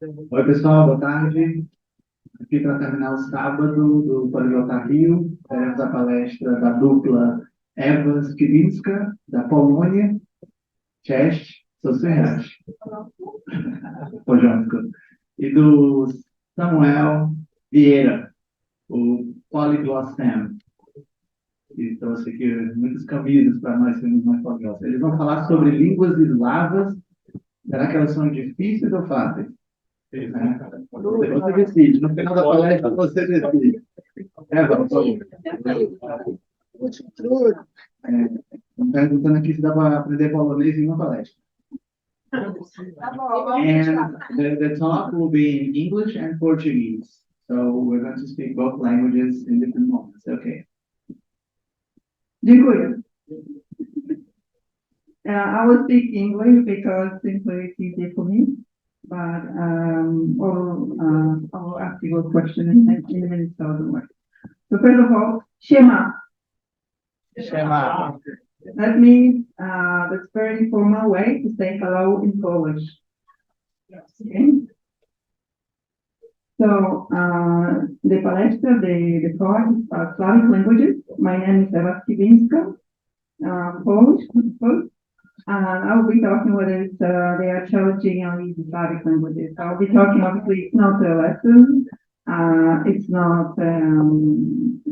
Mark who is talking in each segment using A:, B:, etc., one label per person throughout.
A: Oi, pessoal, boa tarde. Aqui para terminar o sábado do Poliglotar Rio, teremos a palestra da dupla Ewa Samuel, da Polônia, Cześć, sociais, porządku, e do Samuel Vieira, o Poliglotar. E trouxe aqui muitas camisas para nós sermos mais poliglotas. Eles vão falar sobre línguas eslavas. Será que elas são difíceis ou fáceis? Você decide. No final da palestra, você decide. Vamos. Estão perguntando aqui se dá para aprender polonês em uma palestra. And the talk will be in English and Portuguese. So we're going to speak both languages in different moments. Okay.
B: Dziękuję. I will speak English because simply it's easier for me, but I will ask you a question in a minute, so don't worry. So first of all, Shema.
A: Shema.
B: That means that's very informal way to say hello in Polish. Okay. So the palestra, the talk is about Slavic languages. My name is Ewa Samuel, Polish. I will be talking whether they are challenging or easy Slavic languages. So I'll be talking, obviously, it's not a lesson, it's not a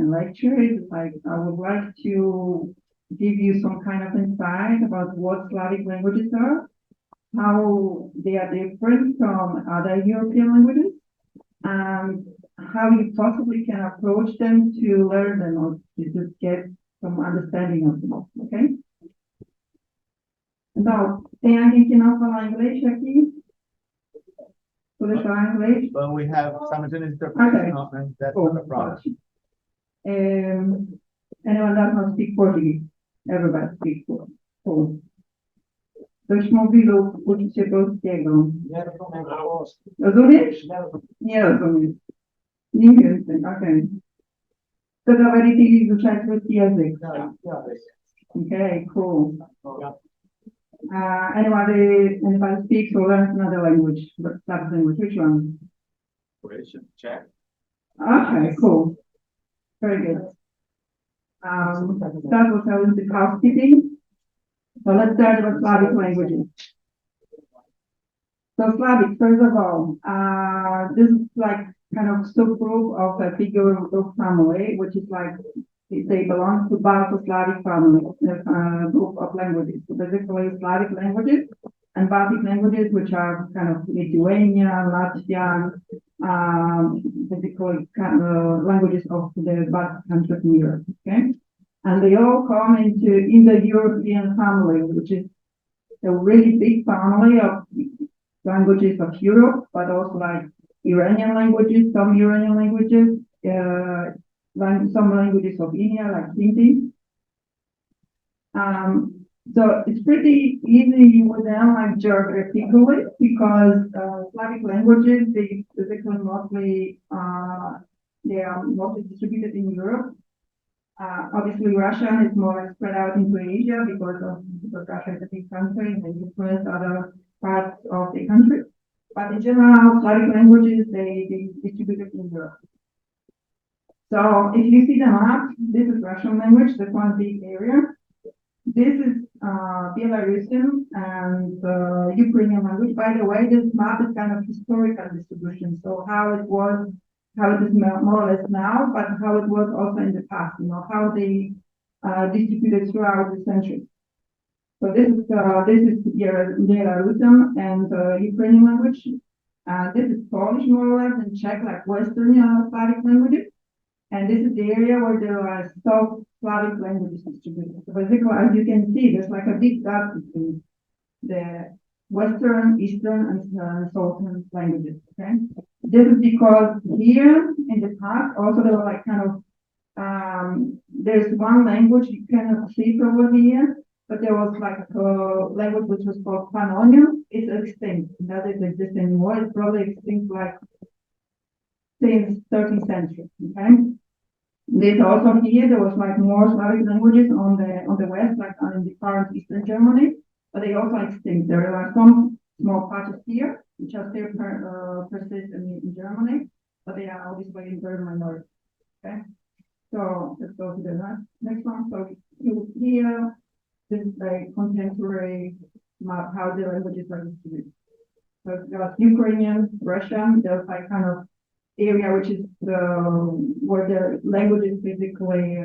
B: lecture. It's like I would like to give you some kind of insight about what Slavic languages are, how they are different from other European languages, and how you possibly can approach them to learn them or to just get some understanding of them. Okay? Então, tem alguém que não fala inglês aqui? Poder falar inglês?
A: Well, we have simultaneous interpretation, okay. That's not a problem.
B: Anyone does not speak Portuguese? Everybody speaks Polish. Ktoś mówi lub uczy się polskiego?
A: Nie rozumiem.
B: Rozumiesz? Nie rozumiem. Nie wiem, okej. To говорите изучать русский язык? Okay, cool. Anybody speaks or learns another language? Slavic language, which one?
A: Croatian, Czech.
B: Okay, cool. Very good. That was a little bit housekeeping. So let's start with Slavic languages. So Slavic, first of all, this is like kind of subgroup of a figure group family, which is like they belong to Balto-Slavic family, group of languages. So basically Slavic languages and Baltic languages, which are kind of Lithuanian, Latvian, basically languages of the Baltic countries in Europe. Okay, and they all come in the European family, which is a really big family of languages of Europe, but also like Iranian languages, some Iranian languages, some languages of India, like Hindi. So it's pretty easy with them, like geographically, because Slavic languages, they basically mostly, they are mostly distributed in Europe. Obviously, Russian is more like spread out into Asia because Russia is a big country and they influence other parts of the country. But in general, Slavic languages, they distributed in Europe. So if you see the map, this is Russian language, that's one big area. This is Belarusian and Ukrainian language. By the way, this map is kind of historical distribution. So how it is more or less now, but how it was also in the past, how they distributed throughout the centuries. So this is Belarusian and Ukrainian language. This is Polish more or less, and Czech, like Western Slavic languages. And this is the area where there are South Slavic languages distributed. So basically, as you can see, there's like a big gap between the Western, Eastern, and Southern languages. Okay, this is because here in the past, also there were like kind of there's one language you cannot see over here, but there was like a language which was called Pannonian. It's extinct. It doesn't exist anymore. It's probably extinct like since 13th century. Okay. There's also here there was like more Slavic languages on the west, like in the current Eastern Germany, but they also extinct. There are some small patches here, which are still persist in Germany, but they are obviously in very minority. Okay, so let's go to the next one. So you here, this is a contemporary map how the languages are distributed. So there was Ukrainian, Russian. There's like kind of area which is where the languages basically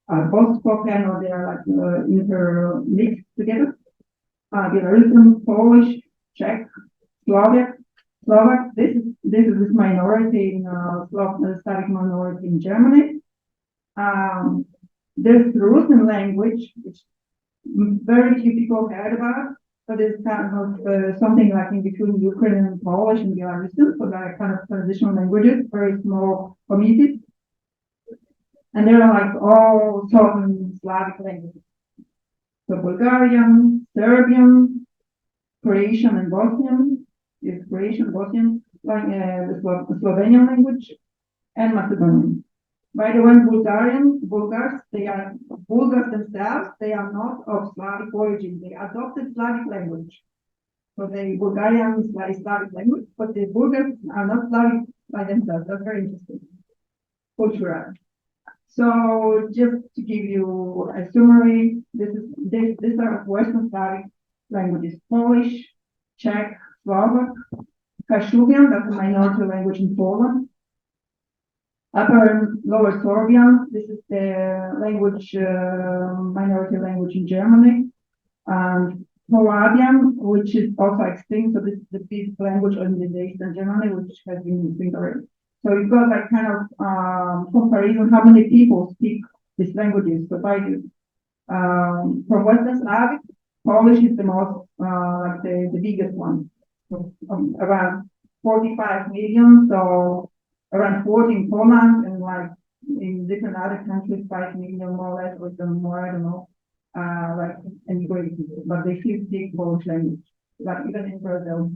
B: are both spoken or they are like intermixed together. Belarusian, Polish, Czech, Slovak. This is this minority in Slavic minority in Germany. There's the Russian language, which very few people heard about, but it's kind of something like in between Ukrainian and Polish and Belarusian, so they're kind of transitional languages, very small communities. And they're like all southern Slavic languages. So Bulgarian, Serbian, Croatian and Bosnian, is Croatian, Bosnian, like the Slovenian language, and Macedonian. By the way, Bulgars, they are Bulgars themselves, they are not of Slavic origin, they adopted Slavic language. So the Bulgarian is like Slavic language, but the Bulgars are not Slavic by themselves. That's very interesting. Cultural. So just to give you a summary, these are Western Slavic languages: Polish, Czech, Slovak, Kashubian, that's a minority language in Poland. Upper and Lower Sorbian, this is the language, minority language in Germany. And Moravian, which is also extinct, so this is the big language in the Eastern Germany, which has been extinct already. So you've got like kind of comparison how many people speak these languages. So by from Western Slavic, Polish is the most like the biggest one, so, around 45 million. So around 40 in Poland and like in different other countries, 5 million more or less, or some more, I don't know, like emigrated, but they still speak Polish language, like even in Brazil.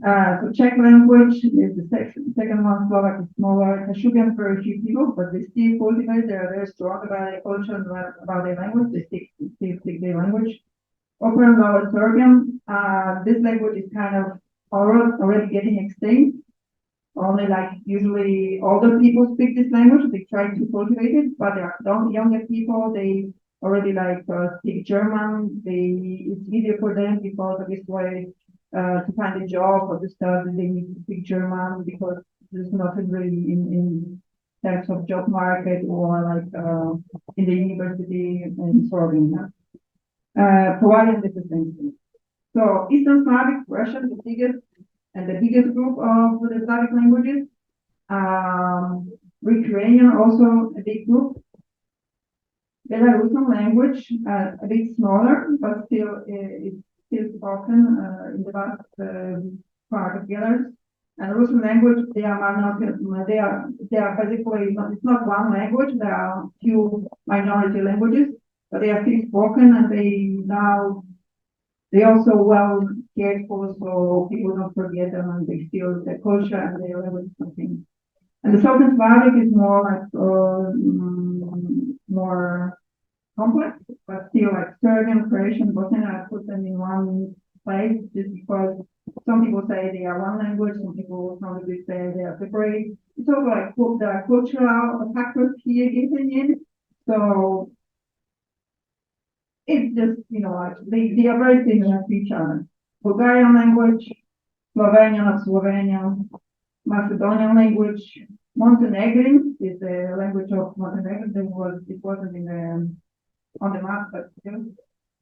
B: So Czech language is the second one. Slovak is smaller. Kashubian very few people, but they still cultivate. They are very strong about their culture and about their language. They still speak their language. Upper and Lower Serbian. This language is kind of already getting extinct. Only like usually older people speak this language. They try to cultivate it, but there are younger people. They already like speak German. It's easier for them because of this way. To find a job or to study, they need to speak German because there's nothing really in terms of job market or like in the university and Slovenia. Providing the same thing. So Eastern Slavic, Russian, the biggest group of the Slavic languages. Ukrainian also a big group. Belarusian language, a bit smaller, but still it's still spoken in the vast part of Belarus. And Russian language, they are basically it's not one language. There are few minority languages, but they are still spoken, and they also well cared for, so people don't forget them, and they still their culture and their language something. And the Southern Slavic is more like more complex, but still like Serbian, Croatian, Bosnian, I put them in one place just because some people say they are one language, some people probably say they are separate. It's also like the cultural factors here getting in. So it's just, like they are very similar to each other. Bulgarian language, Slovenian of Slovenia, Macedonian language, Montenegrin is the language of Montenegro. It wasn't on the map, but still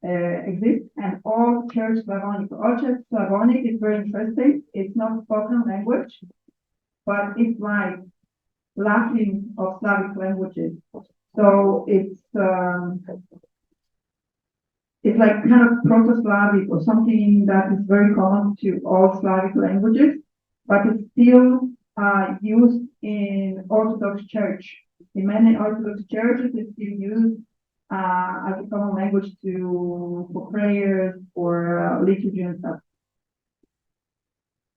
B: exists, and Old Church Slavonic. Old Church Slavonic is very interesting. It's not spoken language, but it's like Latin of Slavic languages. So it's like kind of Proto-Slavic or something that is very common to all Slavic languages, but it's still used in Orthodox Church. In many Orthodox churches, it's still used as a common language for prayers, for liturgy and stuff.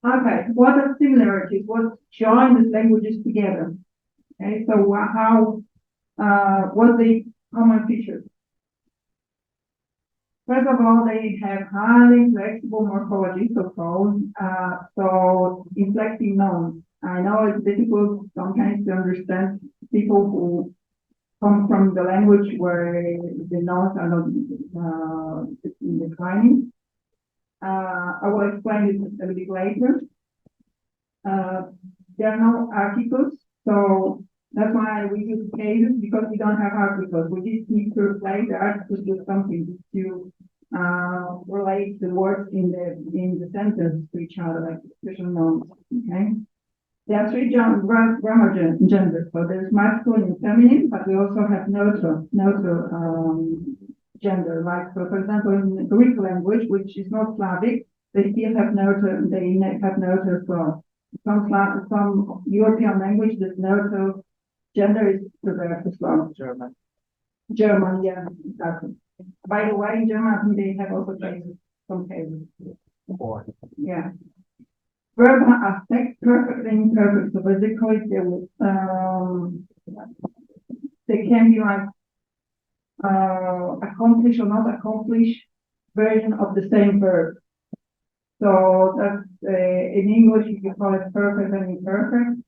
B: Okay, what are similarities? What join these languages together? Okay, so what's the common features? First of all, they have highly flexible morphological codes, so inflecting nouns. I know it's difficult sometimes to understand people who come from the language where the nouns are not declining. I will explain it a little bit later. There are no articles, so that's why we use cases, because we don't have articles. We just need to replace the articles with something to relate the words in the sentence to each other, like special nouns. Okay. There are three grammar genders. So there's masculine and feminine, but we also have neutral gender. Like, so for example, in the Greek language, which is not Slavic, they still have neutral. They have neutral as well. Some European language, this neutral gender is preserved as well. German, yeah, exactly. By the way, in German, they have also cases, some cases. Yeah. Verb aspect, perfect and imperfect. So basically, they can be like accomplish or not accomplish version of the same verb. So that's in English, you can call it perfect and imperfect,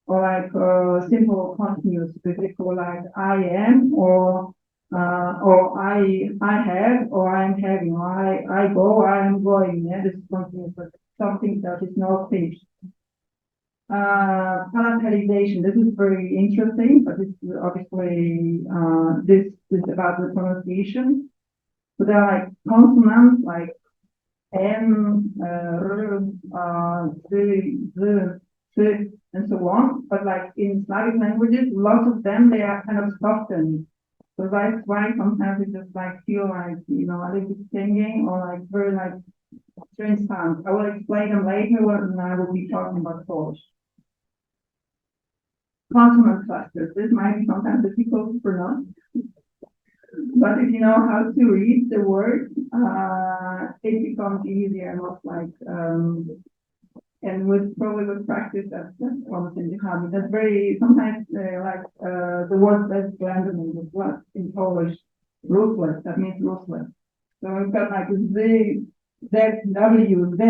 B: or like simple continuous, basically like I am, or I have, or I am having, or I go, I am going. Yeah, this is continuous, but something that is not finished. Palatalization. This is very interesting, but it's obviously this is about the pronunciation. So there are like consonants like N, R, Z, and so on. But like in Slavic languages, lots of them, they are kind of softened. So that's why sometimes it just like feel like, you know, a little bit singing or like very like strange sounds. I will explain them later when I will be talking about Polish. Consonant clusters. This might be sometimes difficult to pronounce. But if you know how to read the word, it becomes easier, not like, and probably with practice, that's one thing you have. That's very, sometimes the word that's blended with what in Polish, ruthless, that means ruthless. So we've got like Z, W, Z,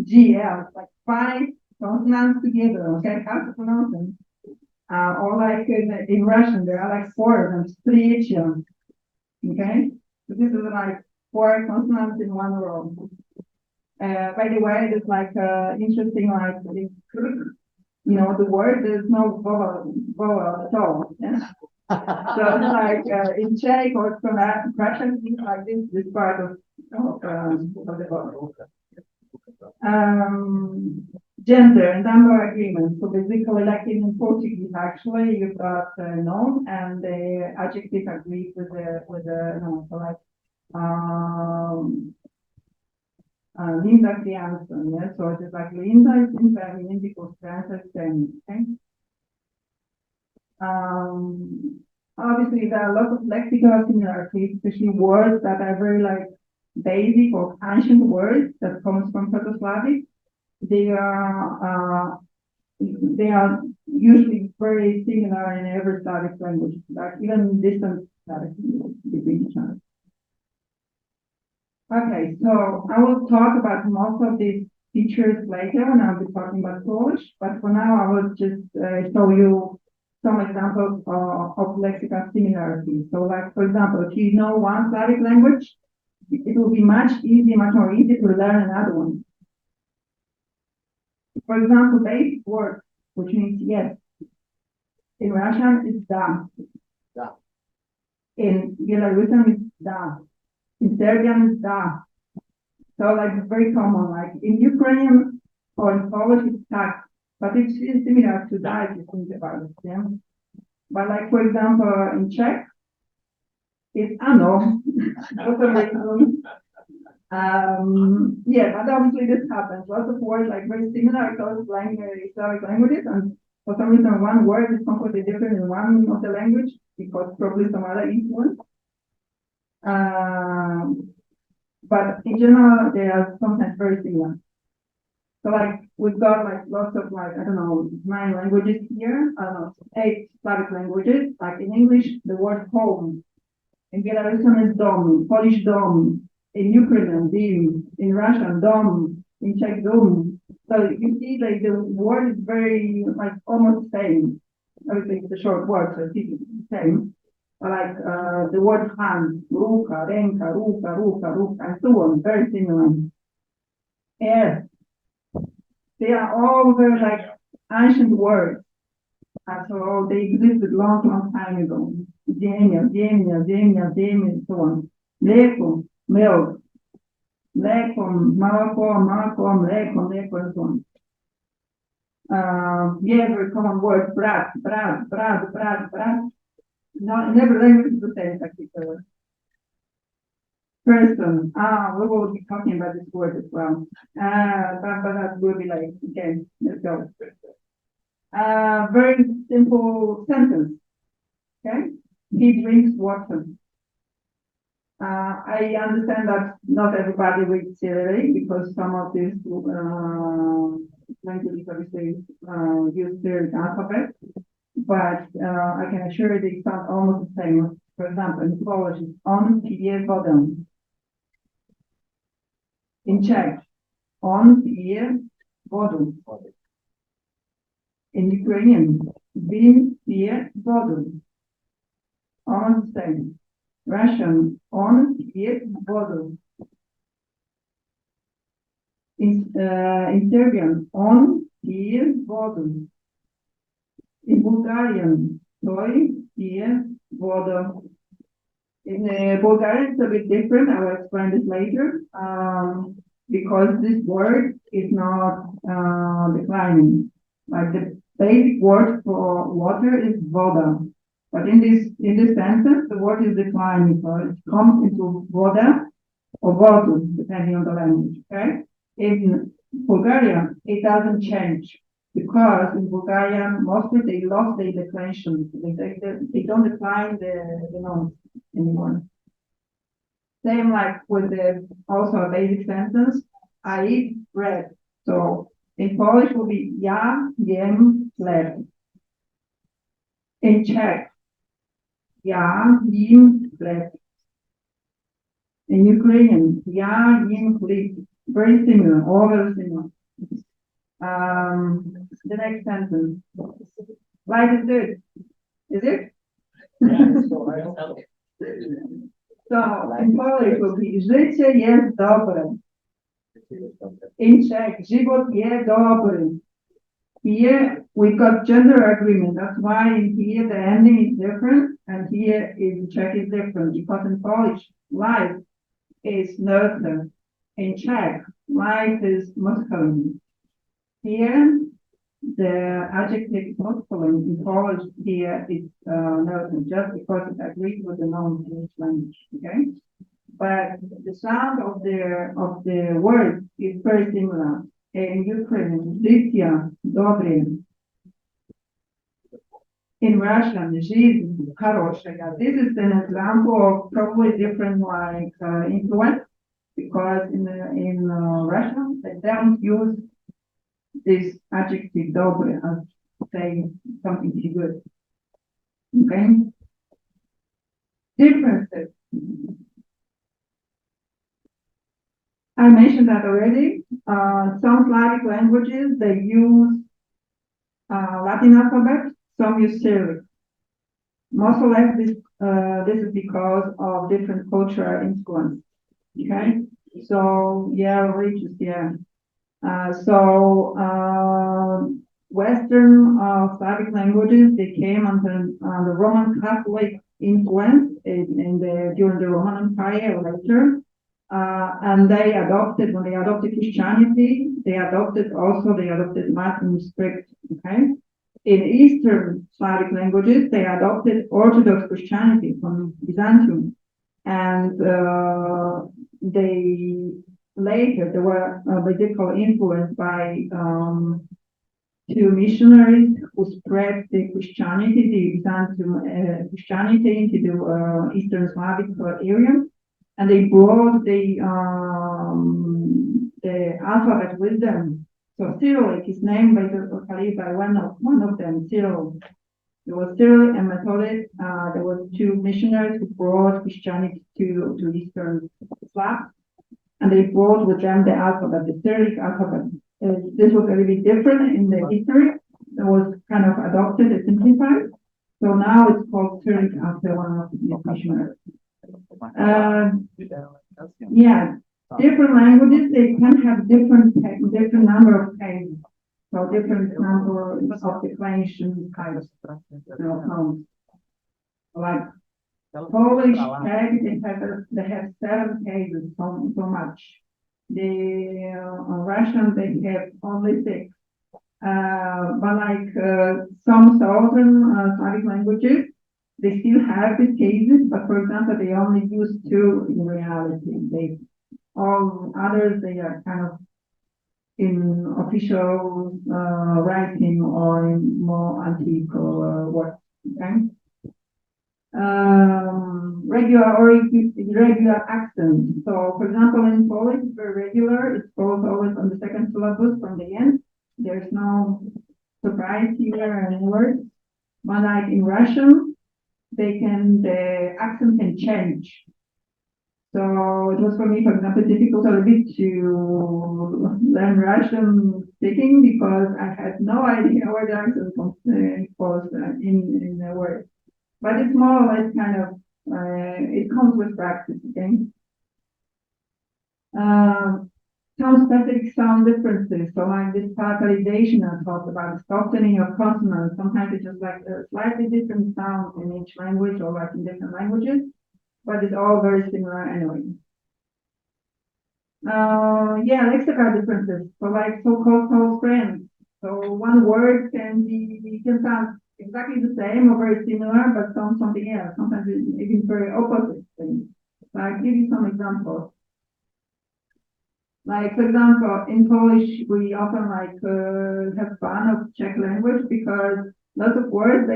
B: G, L, like 5 consonants together, okay? How to pronounce them? Or like in Russian, there are like 4 of them, встреча. Okay, so this is like 4 consonants in one row. By the way, it's like interesting, like you know, the word there's no vowel at all. Yeah? So it's like in Czech or Russian, things like this part of the vowel. Gender and number agreement. So basically, like in Portuguese, actually, you've got the noun and the adjective agrees with the noun. So like Linda criança, yeah. So it's like Linda is in feminine because criança is feminine. Okay. Obviously, there are lots of lexical similarities, especially words that are very like basic or ancient words that comes from Proto-Slavic. They are usually very similar in every Slavic language, like even distant Slavic between each other. Okay, so I will talk about most of these features later when I'll be talking about Polish, but for now I will just show you some examples of lexical similarities. So like, for example, if you know one Slavic language, it will be much more easy to learn another one. For example, basic word, which means yes. In Russian, it's da.
C: Da.
B: In Belarusian, it's da. In Serbian, it's da. So, like, it's very common. Like, in Ukrainian or in Polish, it's tak. But it's similar to da if you think about it, yeah? But, like, for example, in Czech, it's ano. For some reason. Yeah, but obviously this happens. Lots of words like very similar across Slavic languages, and for some reason one word is completely different in one of the language because probably some other influence. But in general, they are sometimes very similar. So like we've got like lots of like, I don't know, 9 languages here, 8 Slavic languages. Like in English, the word home. In Belarusian is dom, Polish dom. in Ukrainian, dim, in Russian, dom, in Czech, dom. So you see, like the word is very, like almost same. Obviously, it's a short word, so it's the same. Like the word hand, ruka, renka, ruka, and so on, very similar. Yes, they are all very like ancient words. And so they existed long time ago. Zemia, so on. Mleko, milk. Mleko, молоко, mleko, and so on. Yeah, very common word, brat. No, in every language is the same, particular. Person. We will be talking about this word as well. But that will be like, okay, let's go. Very simple sentence. Okay, he drinks water. I understand that not everybody reads Syriac because some of these languages obviously use Syriac alphabet, but I can assure you they sound almost the same. For example, in Polish, it's on pije wodę. In Czech, on pije wodę. In Ukrainian, bin pije wodę. Almost the same. Russian, on pije wodę. In Serbian, on pije wodę. In Bulgarian, toj pije wodę. In Bulgarian, it's a bit different. I will explain this later because this word is not declining. Like the basic word for water is voda, but in this sentence, the word is declining, so it comes into voda or vodu, depending on the language. Okay. In Bulgarian, it doesn't change because in Bulgarian, mostly they lost the declension. They don't decline the nouns anymore. Same like with the also a basic sentence, I eat bread. So in Polish will be ja jem chleb. In Czech, ja jem chleb. In Ukrainian, ja jem chleb. Very similar, all very similar. The next sentence. Life is good. Is it? So in Polish will be życie jest dobre. In Czech, żywot jest dobry. Here we got gender agreement. That's why in here the ending is different, and here in Czech is different because in Polish life is Nesta. In Czech, life is masculine. Here, the adjective masculine in Polish here is Nesta, just because it agrees with the noun in each language. Okay, but the sound of the word is very similar. In Ukrainian, życia dobre. In Russian, жизнь хорошая. This is an example of probably different like influence because in Russian they don't use this adjective dobre as saying something is good. Okay. Differences. I mentioned that already. Some Slavic languages, they use Latin alphabet, some use Cyrillic. Most or less this is because of different cultural influence. Okay, so yeah, religious, yeah. Western Slavic languages, they came under the Roman Catholic influence during the Roman Empire or later. And when they adopted Christianity, they adopted Latin script, okay? In Eastern Slavic languages, they adopted Orthodox Christianity from Byzantium. And they were basically influenced by two missionaries who spread the Christianity, the Byzantium Christianity into the Eastern Slavic area. And they brought the alphabet with them. So Cyrillic is named by one of them, Cyril. There was Cyril and Methodic. There were two missionaries who brought Christianity to Eastern Slav. and they brought with them the alphabet, the Cyrillic alphabet. This was a little bit different in the history. It was kind of adopted and simplified. So now it's called Cyrillic after one of the missionaries. Yeah, different languages, they can have different number of cases. So different number of declension types, counts. Like Polish, Czech, they have 7 cases, so much. The Russian, they have only 6. But like some southern Slavic languages, they still have these cases, but for example, they only use 2 in reality. All others, they are kind of in official writing or in more antique work. Okay? Regular or irregular accent. So, for example, in Polish, it's very regular. It goes always on the second syllabus from the end. There's no surprise here in words. But like in Russian, the accent can change. So it was for me, for example, difficult a little bit to learn Russian speaking because I had no idea where the accent was in the word. But it's more or less kind of, it comes with practice, okay? Some specific sound differences. So like this palatalization I talked about, softening of consonants. Sometimes it's just like a slightly different sound in each language or like in different languages, but it's all very similar anyway. Yeah, lexical differences. So like so-called close friends. So one word can sound exactly the same or very similar, but something else. Sometimes it's even very opposite things. So I'll give you some examples. Like, for example, in Polish, we often have fun of Czech language because lots of words,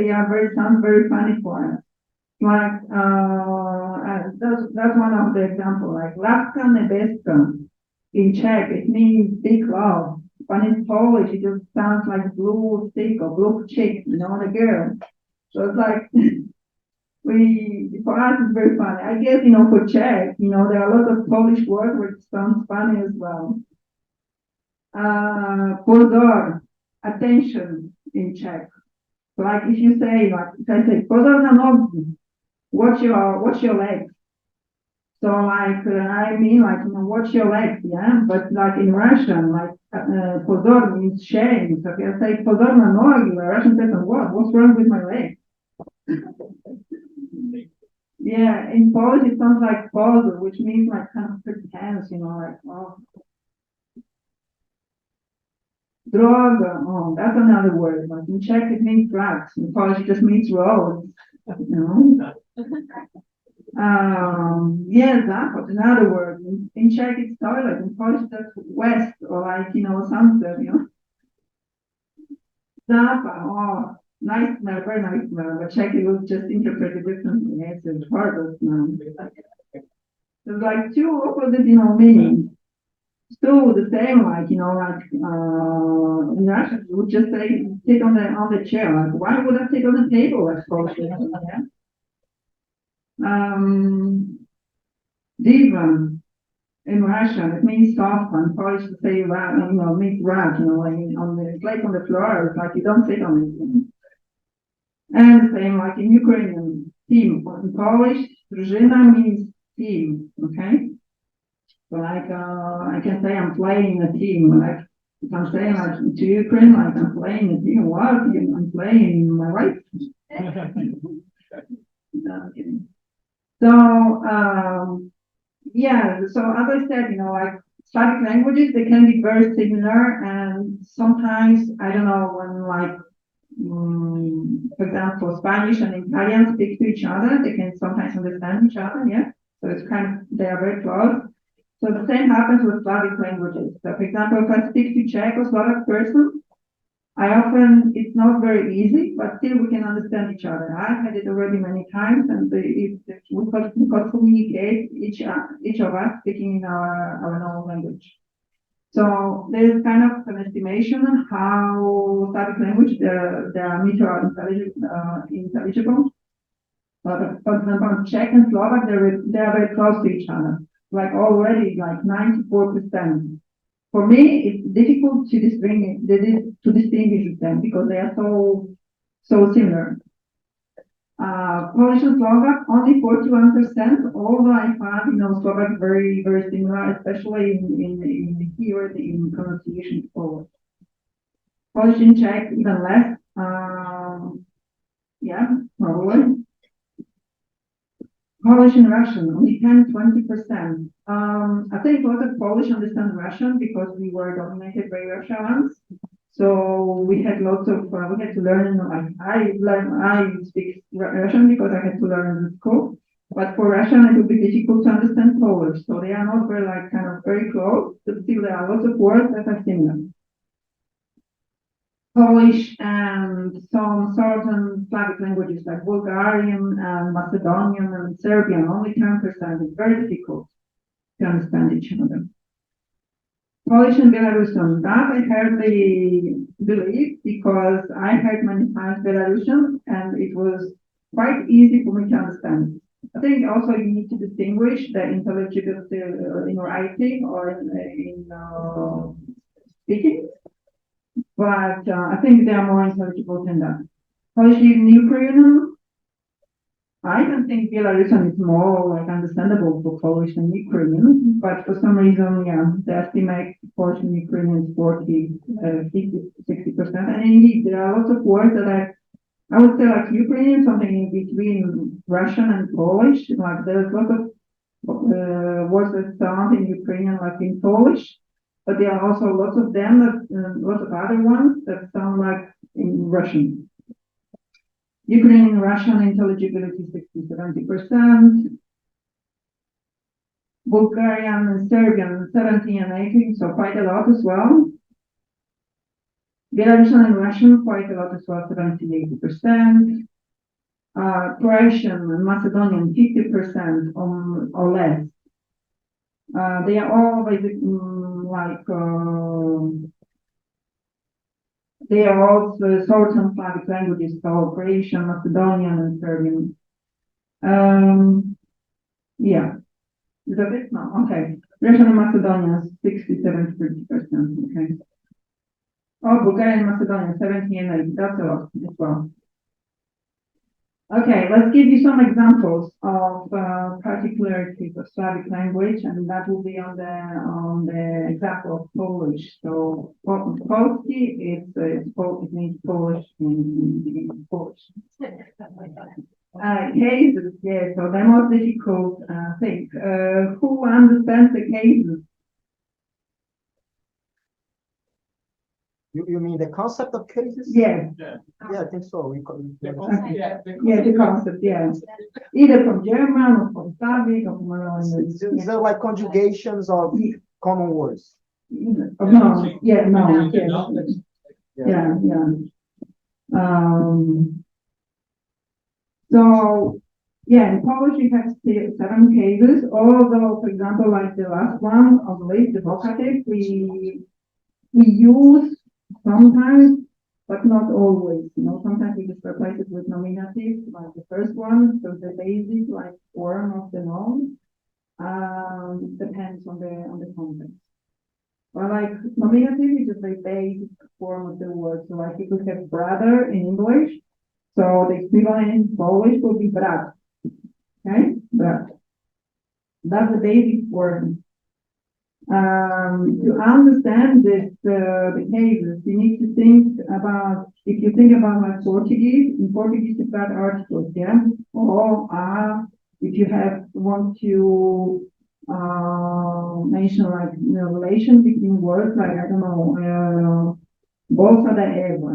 B: sound very funny for us. Like, that's one of the examples, like láska niebieska. In Czech, it means big love. But in Polish, it just sounds like blue stick or blue chick, the girl. So it's like, for us, it's very funny. I guess, for Czech, there are a lot of Polish words which sound funny as well. Pozor, attention in Czech. So like if you say, if I say, pozor na nogi, watch your legs. So I mean watch your legs, yeah? But like in Russian, pozor means shame. So if I say pozor na nogi, the Russian person, what's wrong with my legs? Yeah, in Polish it sounds like pozor, which means kind of pretense, Droga, that's another word. Like in Czech it means drugs. In Polish it just means roads, Yeah, Zapad, another word. In Czech it's toilet. In Polish that's west or sunset, Zapad, nice smell, very nice smell. But Czech it was just interpreted differently. It's a horrible smell. There's like 2 opposite, meanings. Still the same, in Russian, you would just say, sit on the chair. Like, why would I sit on the table? I suppose. Yeah. Divan in Russian, it means soft. In Polish, to say rat, means rat. It's like on the floor. It's like you don't sit on it. And the same, like in Ukrainian, team. In Polish, drużyna means team. Okay. So I can say I'm playing a team. Like if I'm saying to Ukraine, I'm playing a team. What? I'm playing my wife. No, I'm kidding. So yeah. So as I said, Slavic languages, they can be very similar, and sometimes I don't know when for example, Spanish and Italian speak to each other. They can sometimes understand each other. Yeah. So it's they are very close. So the same happens with Slavic languages. So for example, if I speak to Czech or Slovak person, it's not very easy, but still we can understand each other. I've had it already many times, and we could communicate each of us speaking in our normal language. So there's kind of an estimation how Slavic language, their mutual intelligible. For example, Czech and Slovak, they are very close to each other. like already like 94%. For me, it's difficult to distinguish them because they are so similar. Polish and Slovak, only 41%, although I found, Slovak very, very similar, especially in the keyword, in pronunciation to Polish. Polish and Czech, even less. Yeah, probably. Polish and Russian, only 10-20%. I think a lot of Polish understand Russian because we were dominated by Russians. So we had we had to learn, like I speak Russian because I had to learn in school. But for Russian, it would be difficult to understand Polish. So they are not very, very close, but still there are lots of words that are similar. Polish and some certain Slavic languages like Bulgarian and Macedonian and Serbian, only 10%. It's very difficult to understand each other. Polish and Belarusian, that I hardly believe because I heard many times Belarusian and it was quite easy for me to understand. I think also you need to distinguish the intelligibility in writing or in speaking. But I think they are more intelligible than that. Polish and Ukrainian, I don't think Belarusian is more understandable for Polish and Ukrainian, but for some reason, they estimate Polish and Ukrainian 40, 50, 60%. And indeed, there are lots of words that I would say Ukrainian, something in between Russian and Polish. There's lots of words that sound in Ukrainian like in Polish. But there are also lots of them, lots of other ones that sound like in Russian. Ukrainian, Russian intelligibility 60-70%. Bulgarian and Serbian 17 and 18, so quite a lot as well. Belarusian and Russian quite a lot as well, 70-80%. Croatian and Macedonian 50% or less. They are all they are also certain Slavic languages, so Croatian, Macedonian, and Serbian. Yeah. Is that it? No, okay. Russian and Macedonian, 60-70%. Okay. Oh, Bulgarian and Macedonian, 70 and 80. That's a lot as well. Okay, let's give you some examples of particularities of Slavic language, and that will be on the example of Polish. So, Polski it means Polish in Polish. Cases, yeah. So the most difficult thing. Who understands the cases?
C: You mean the concept of cases?
B: Yes.
C: Yeah, I think so.
B: The concept, yeah. Either from German or from Slavic or from
C: Is there like conjugations of common words?
B: No, no. Yeah. So, in Polish we have 7 cases, although, for example, like the last one on the list, the vocative, we use sometimes, but not always. Sometimes we just replace it with nominative, like the first one, so the basic, like form of the noun, depends on the context. But like nominative is just the basic form of the word. So like if we have brother in English, so the equivalent in Polish will be brat. Okay, brat. That's the basic form. To understand this, the cases, you need to think about, if you think about like Portuguese, in Portuguese you've got articles, yeah? Or if you want to mention like relation between words, like, I don't know, bolsa da Ewa,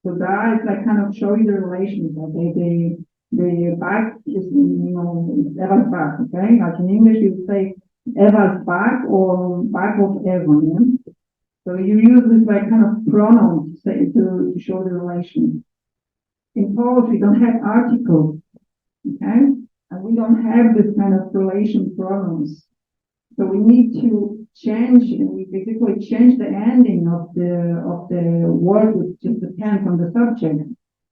B: So that is like kind of showing the relations, okay? The back is, Eva's back, okay? Like in English you would say Eva's back or back of Eva, yeah? So you use this like kind of pronoun to show the relation. In Polish, we don't have articles, okay? And we don't have this kind of relation pronouns. So we need to change, we basically change the ending of the word, which just depends on the subject,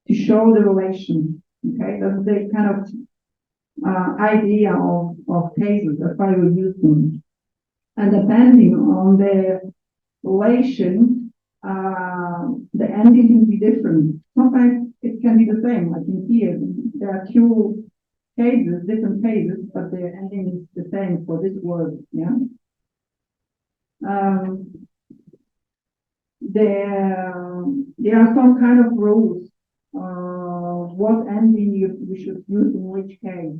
B: to show the relation, okay? That's the kind of idea of cases. That's why we use them. And depending on the relation, the ending can be different. Sometimes it can be the same, like in here. There are two cases, different cases, but the ending is the same for this word. Yeah. There are some kind of rules. What ending we should use in which case.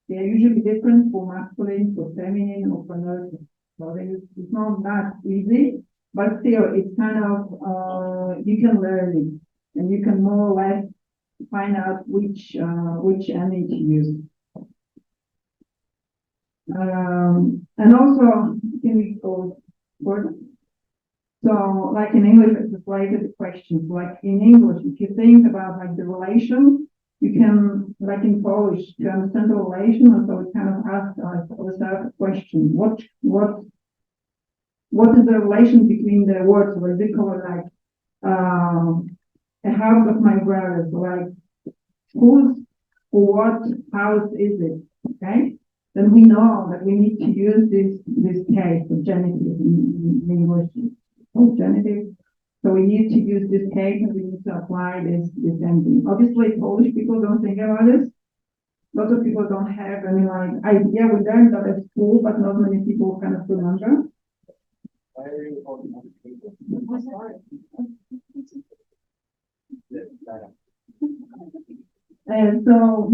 B: They are usually different for masculine, for feminine, or for neutral. So it's not that easy, but still, it's kind of you can learn it, and you can more or less find out which ending to use. And also, can we go further? So, like in English, it's related questions. Like in English, if you think about like the relation, you can, like in Polish, to understand the relation, and so it kind of asks ourselves a question: what is the relation between the words? What they call it, like a house of my brothers, like whose or what house is it? Okay, then we know that we need to use this case of genitive in English. Genitive. So we need to use this case and we need to apply this ending. Obviously, Polish people don't think about this. Lots of people don't have any like idea. We learned that at school, but not many people kind of remember. And so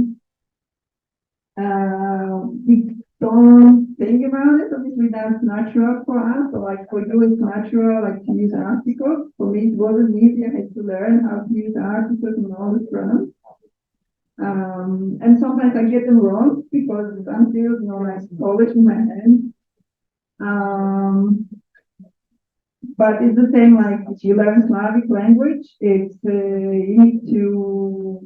B: we don't think about it. Obviously, that's natural for us. So, like for you, it's natural, like to use articles. For me, it wasn't easy. I had to learn how to use articles and all the pronouns. And sometimes I get them wrong because I'm still, like Polish in my hand. But it's the same like if you learn Slavic language. It's you need to.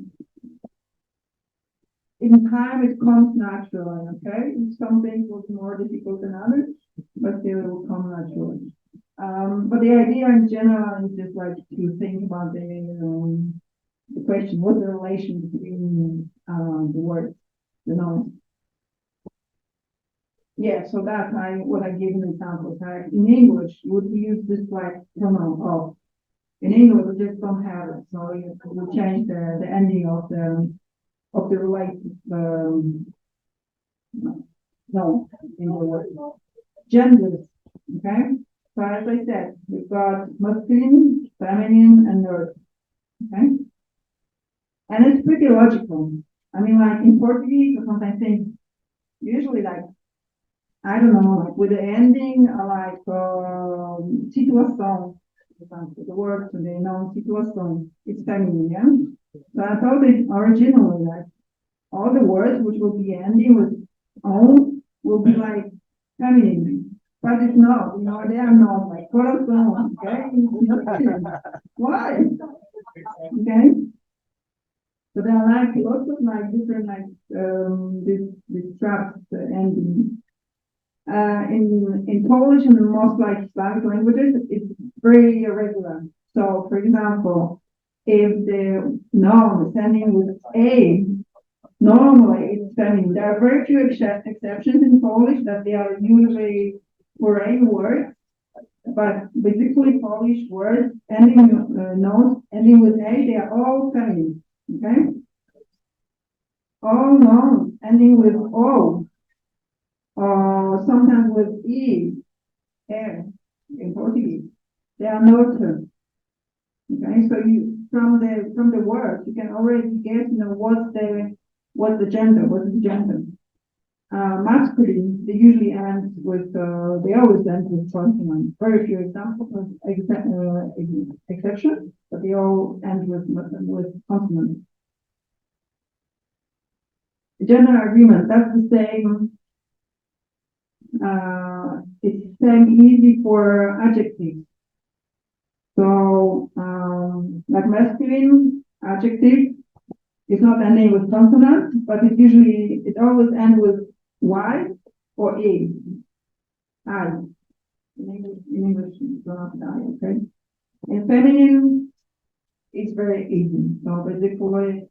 B: In time, it comes naturally, okay? Some things will be more difficult than others, but they will come naturally. But the idea in general is just like to think about the question, what's the relation between the words, the nouns? Yeah, so that's what I gave an example. Right? In English, would we use this like pronoun of? In English, we just don't have it, so you change the ending of the related no in the word. Genders, okay? So as I said, we've got masculine, feminine, and neutral, okay? And it's pretty logical. I mean, like in Portuguese, I sometimes think, usually like, I don't know, like with the ending, like situação, for example, the word today, no, situação, it's feminine, yeah? So I thought it originally, like, all the words which will be ending with on will be like feminine. But it's not, they are not like corazón, okay? Why? Okay? So there are like lots of like different this traps ending. In Polish and in most like Slavic languages, it's very irregular. So for example, if the noun is ending with a, normally it's feminine. There are very few exceptions in Polish that they are usually foreign words, but basically Polish words ending nouns ending with a, they are all feminine. Okay, all nouns ending with o, or sometimes with e, in Portuguese, they are neutral. Okay, so you from the word you can already guess, what's the gender, masculine, they usually end with, they always end with consonant. Very few examples of exceptions, but they all end with consonant. Gender agreement, that's the same, it's the same easy for adjectives. So, like masculine adjective, it's not ending with consonant, but it always ends with y or a. I. In English, it's not I, okay? In feminine, it's very easy. So basically,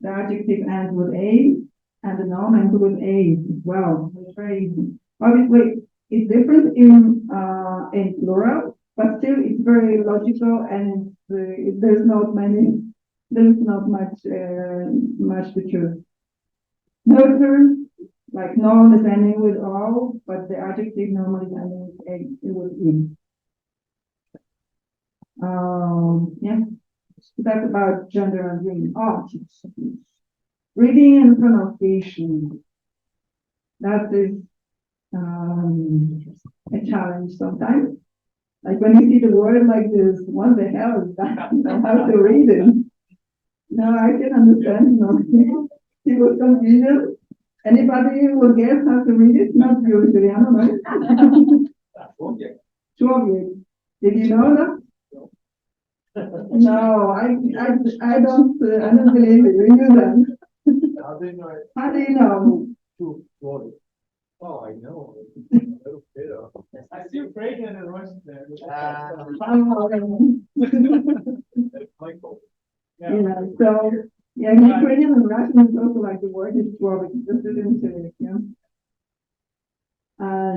B: the adjective ends with a, and the noun ends with a as well. It's very easy. Obviously, it's different in plural, but still it's very logical, and there's not much to choose. Nouters, like noun is ending with all, but the adjective normally is ending with a, it would in. Yeah, that's about gender and reading. Oh, reading and pronunciation. That is a challenge sometimes. Like when you see the word like this, what the hell is that? You know how to read it. No, I can understand, people confuse it. Anybody will guess how to read it? Not you, Ucraniano, no? Człowiek. Did you know that? No, I don't believe it. We knew that.
C: How do you know it?
B: How do you know?
C: Oh, I know.
A: I see Ukrainian and Russian there.
C: Michael.
B: Yeah, so, yeah, in Ukrainian and Russian is also like the word is człowiek, just didn't say it, yeah.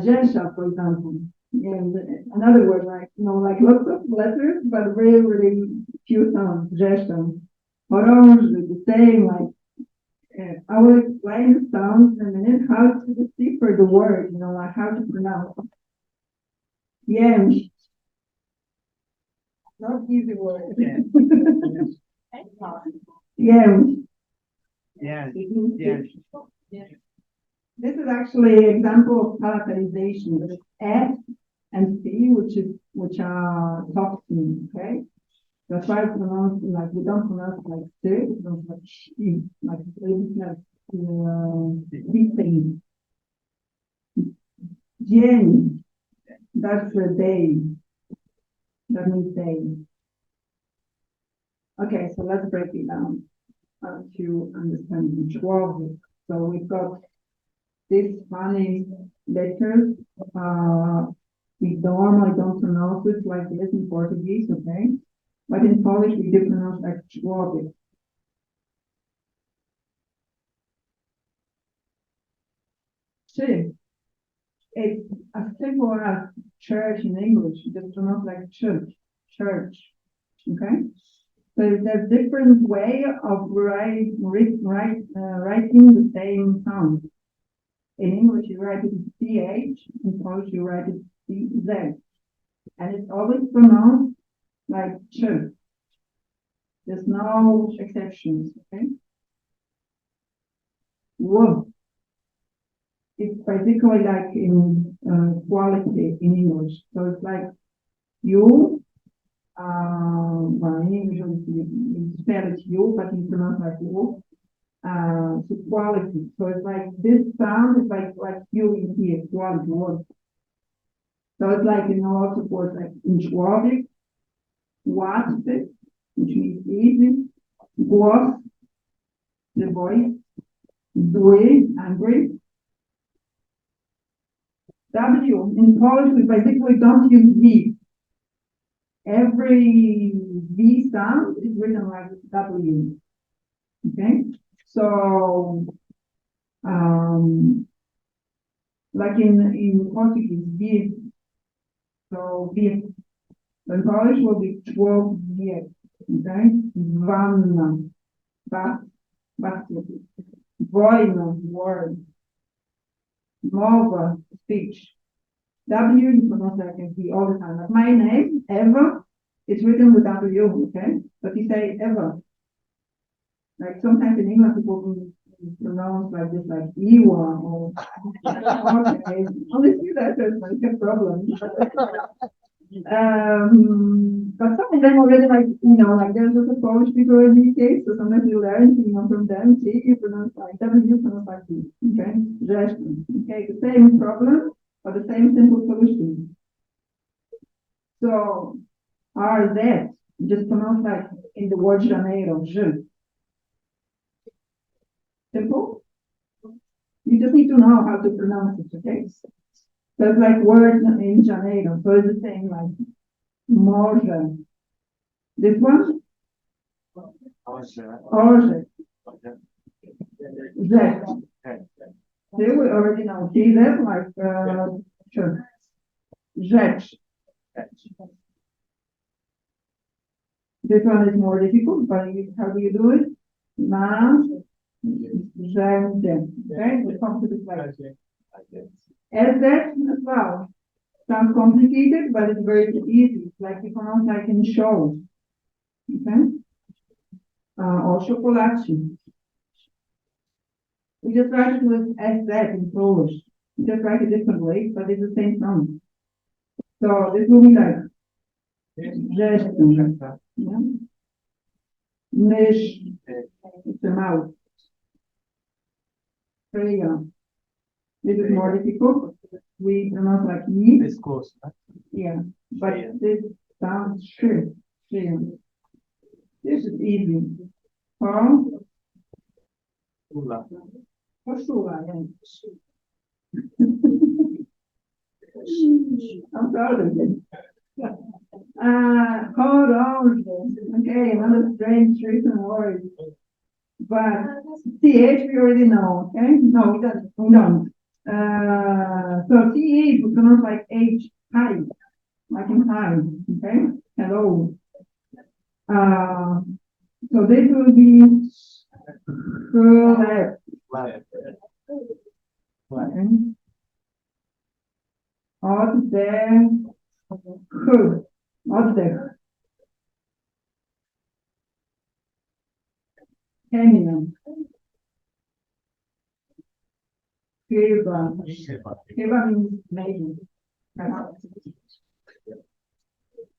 B: Zhensha, for example, and another word like, like lots of letters, but very, really few sounds, zhensha. Foron, the same, like, I will explain the sounds in a minute, how to decipher the word, like how to pronounce. Yeah. Not easy word. Yeah.
C: Yes.
B: This is actually an example of palatalization. There is S and C, which are toxins, okay? That's why it's pronounced like, we don't pronounce like C, we pronounce like she, like these things. Dzień, that's a day. That means day. Okay, so let's break it down to understand each word. So we've got these funny letters. We normally don't pronounce it like this in Portuguese, okay? But in Polish, we do pronounce like człowiek. Czy. It's as simple as church in English. You just pronounce like church, okay? So there's different way of writing the same sound. In English, you write it CH, in Polish, you write it CZ. And it's always pronounced like church. There's no exceptions, okay? Whoa. It's particularly like in quality in English. So it's like you, well, in English, you spell it you, but you pronounce like you. So quality. So it's like this sound is like you in here, quality word. So it's like, also words like in człowiek, łatwy, which means easy, głos, the voice, zły, angry. W, in Polish, we basically don't use V. Every V sound is written like W. Okay? So, like in Portuguese, V. So, V. In Polish will be człowiek. Okay? Wanna. Wojna, word. Mowa, speech. W, you pronounce like a V all the time. Like my name, Eva, it's written with W, okay? But you say Eva. Like sometimes in English people pronounce like this, like Ewa or okay. Honestly, that's like a problem. But some of them already like there's also Polish people in the UK, so sometimes you learn, from them, see, you pronounce like W, you pronounce like V, okay? Okay, the same problem, but the same simple solution. So, RZ, just pronounce like in the word Janeiro, je. Simple? You just need to know how to pronounce it, okay? So it's like words in Janeiro, so it's the same like Morze. This one? Orze. Z. They we already know. See that? Like, sure. Rzecz. This one is more difficult, but how do you do it? Narzędzie. Okay, the complicated like as that as well. Sounds complicated, but it's very easy. Like you pronounce like in show. Okay? Or chocolate. We just write it with as that in Polish. We just write it different ways, but it's the same sound. So this will be like gesture. Yeah? Mysz. It's a mouse. There you go. This is more difficult. We pronounce like me.
C: It's close.
B: Yeah, but this sounds true. This is easy. From Koszula, yeah. I'm proud of it. Orange. Okay, another strange written word. But TH we already know, okay? No, we don't. So TH we pronounce like H, hi, like in hi, okay? Hello. So this will be left. Okay. Odd there, who? Odd there. Canyon. Chyba. Chyba means maybe.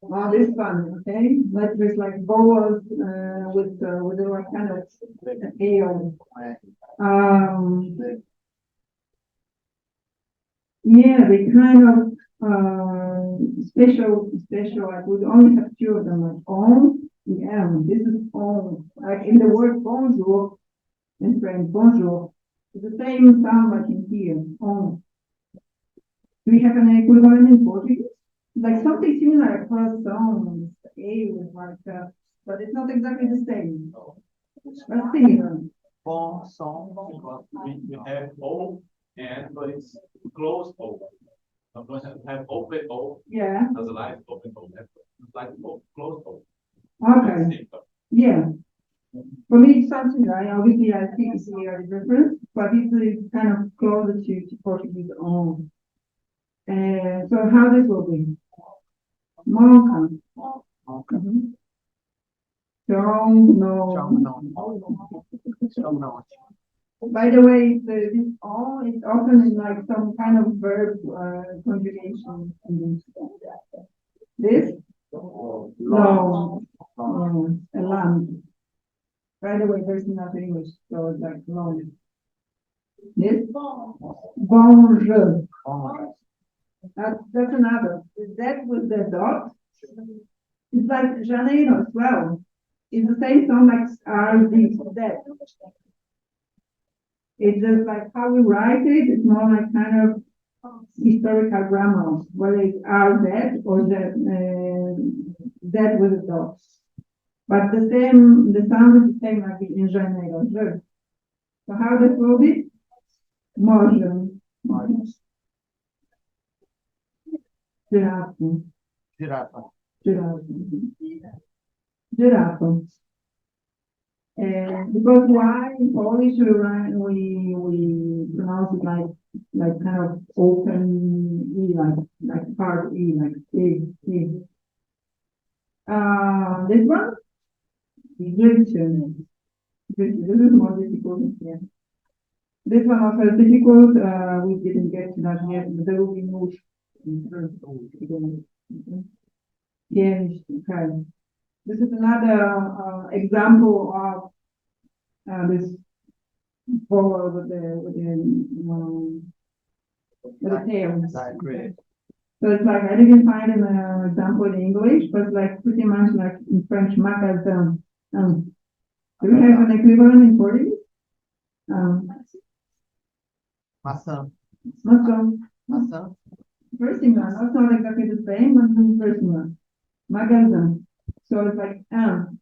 B: Oh, this one, okay? Like there's like vowels with the kind of ale. Yeah, they kind of special. I would only have two of them, like on, yeah, this is on. Like in the word bonjour, in French, bonjour, it's the same sound like in here, on. Do we have an equivalent in Portuguese? Like something similar, croissant, A with like, but it's not exactly the same. But similar.
C: Bon song.
D: We have O, and but it's closed O. Sometimes we have open O,
B: Yeah,
D: as a line open O. It's like O, closed O.
B: okay, yeah. For me, it's something, right? Obviously, I think it's here different, but this is kind of closer to Portuguese on. So how this will be? Monka. Don't know. By the way, this all is often in like some kind of verb conjugation. This? Long. A lamb. By the way, there's not English, so it's like long. This? Bonjour. That's another. That with the dot. It's like Janeiro as well. It's the same sound like RD, that. It's just like how we write it, it's more like kind of historical grammar, whether it's that or that with the dots. But the sound is the same like in Janeiro. So how this will be? Może. Giraffe. Because why in Polish we pronounce it like kind of open E, like part E, like E. This one? Egyptian. This is more difficult. Yeah. This one also is difficult. We didn't get to that yet, but there will be more. Yeah, okay. This is another example of this ball with the tail. So it's like I didn't find an example in English, but like pretty much like in French, magasin. Do we have an equivalent in Portuguese?
C: Maçã.
B: Maçã. First thing, that's not exactly the same, but the first one. Magasin. So it's like M.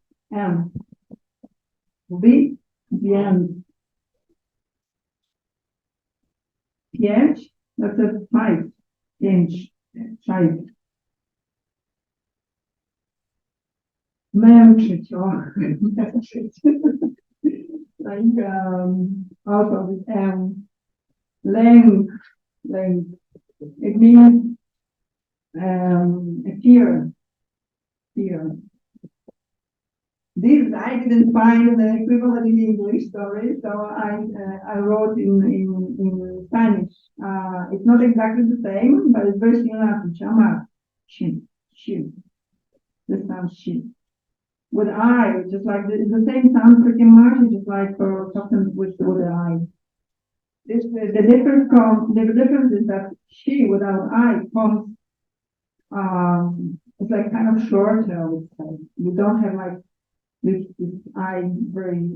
B: B, the end. pięć, that's a five. Pięć, five. Męczyć, o, męczyć. Like, also with length, length. It means, fear, fear. This I didn't find the equivalent in English, sorry, so I wrote in Spanish. It's not exactly the same, but it's very similar to chama, she, the sound she. With I, just like the same sound pretty much, just like for something with the I. The difference is that she without I comes, it's like kind of shorter, I would say. You don't have like this I very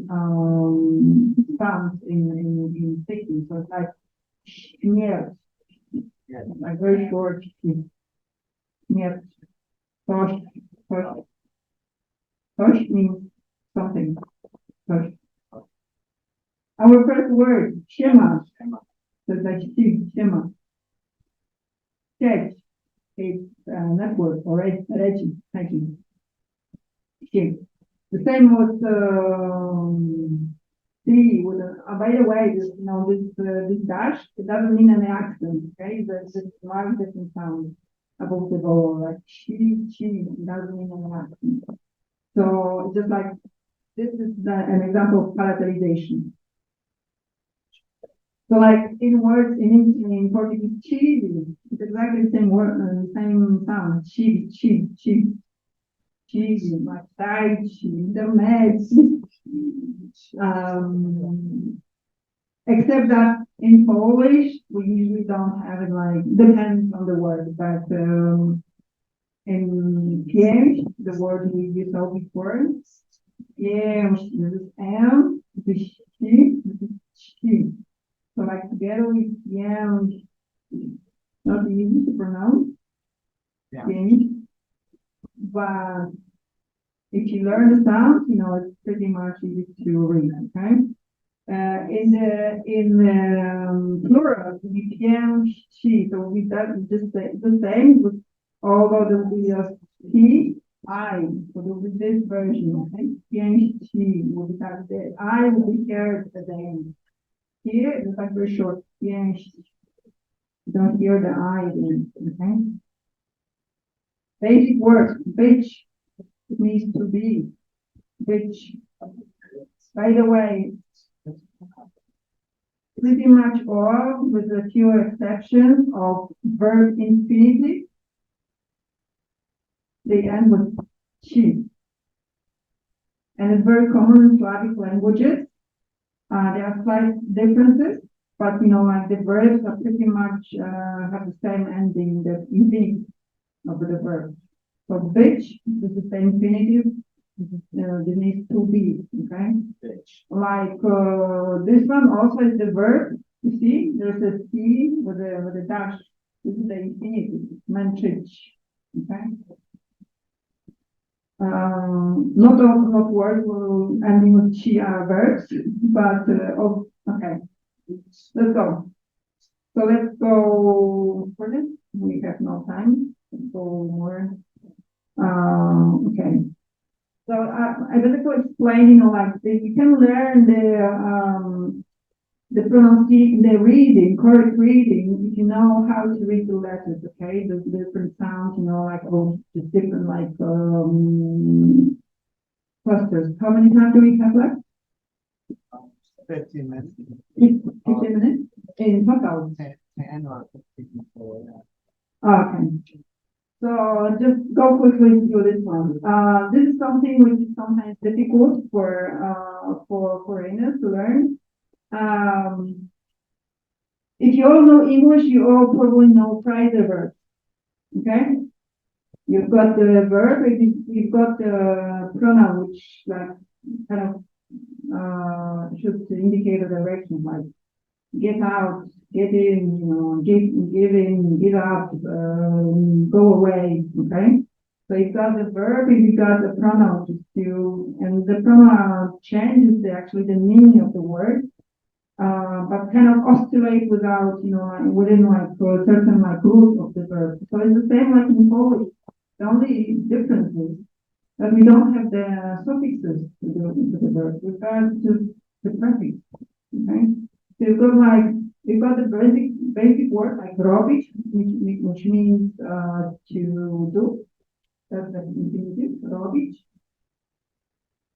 B: sound in speaking, so it's like śmierć, like very short śmierć. Tosh means something. Tosh. Our first word, shema. So like shema. Church is network or region. Thank you. The same with three. With by the way, this dash, it doesn't mean any accent. Okay, there's just one different sound above the vowel, like she. It doesn't mean any accent. So just like this is an example of palatalization. So like in words in Portuguese, cheesy, it's exactly the same word, same sound. Cheesy, like cheesy, the meds. Except that in Polish, we usually don't have it like, depends on the word, but in pięć, the word we saw before, pięć, this is M, this is she. So like together with pięć, not easy to pronounce, pięć, but if you learn the sound, it's pretty much easy to read, okay? In plural, we pięć, so we that just the same, but although there will be a he, I, so there will be this version, okay? Pięści will be that the I will be here at the end. Here, it's like very short, pięści. You don't hear the I in, okay? Basic words, bitch, it means to be, bitch. By the way, pretty much all, with a few exceptions of verb infinitive, they end with she. And it's very common in Slavic languages. There are slight differences, but like the verbs are pretty much have the same ending, the infinitive of the verb. So bitch is the same infinitive. This needs to be, okay?
C: Bitch.
B: Like this one also is the verb. You see, there's a C with a dash. This is the infinitive, męczyć, okay? Not all of words will ending with chi are verbs, but okay. Let's go. So let's go for this. We have no time. Let's go more. Okay. So I basically explain, like you can learn the pronunciation, the reading, correct reading, if you know how to read the letters, okay? The different sounds, like just different like clusters. How many times do we have left?
C: 15 minutes.
B: 15 minutes? In total?
C: 10 or 15 for
B: Okay. So just go quickly through this one. This is something which is sometimes difficult for foreigners to learn. If you all know English, you all probably know phrasal verbs. Okay? You've got the verb, you've got the pronoun, which like kind of should indicate a direction, like get out, get in, give in, give out, go away. Okay? So you've got the verb and you've got the pronoun and the pronoun changes actually the meaning of the word. but kind of oscillate without, within like a certain like root of the verb. So it's the same like in Polish. The only difference is that we don't have the suffixes to the verb. We've got just the prefix. Okay, so you've got the basic word like robić, which means to do. That's the infinitive, robić.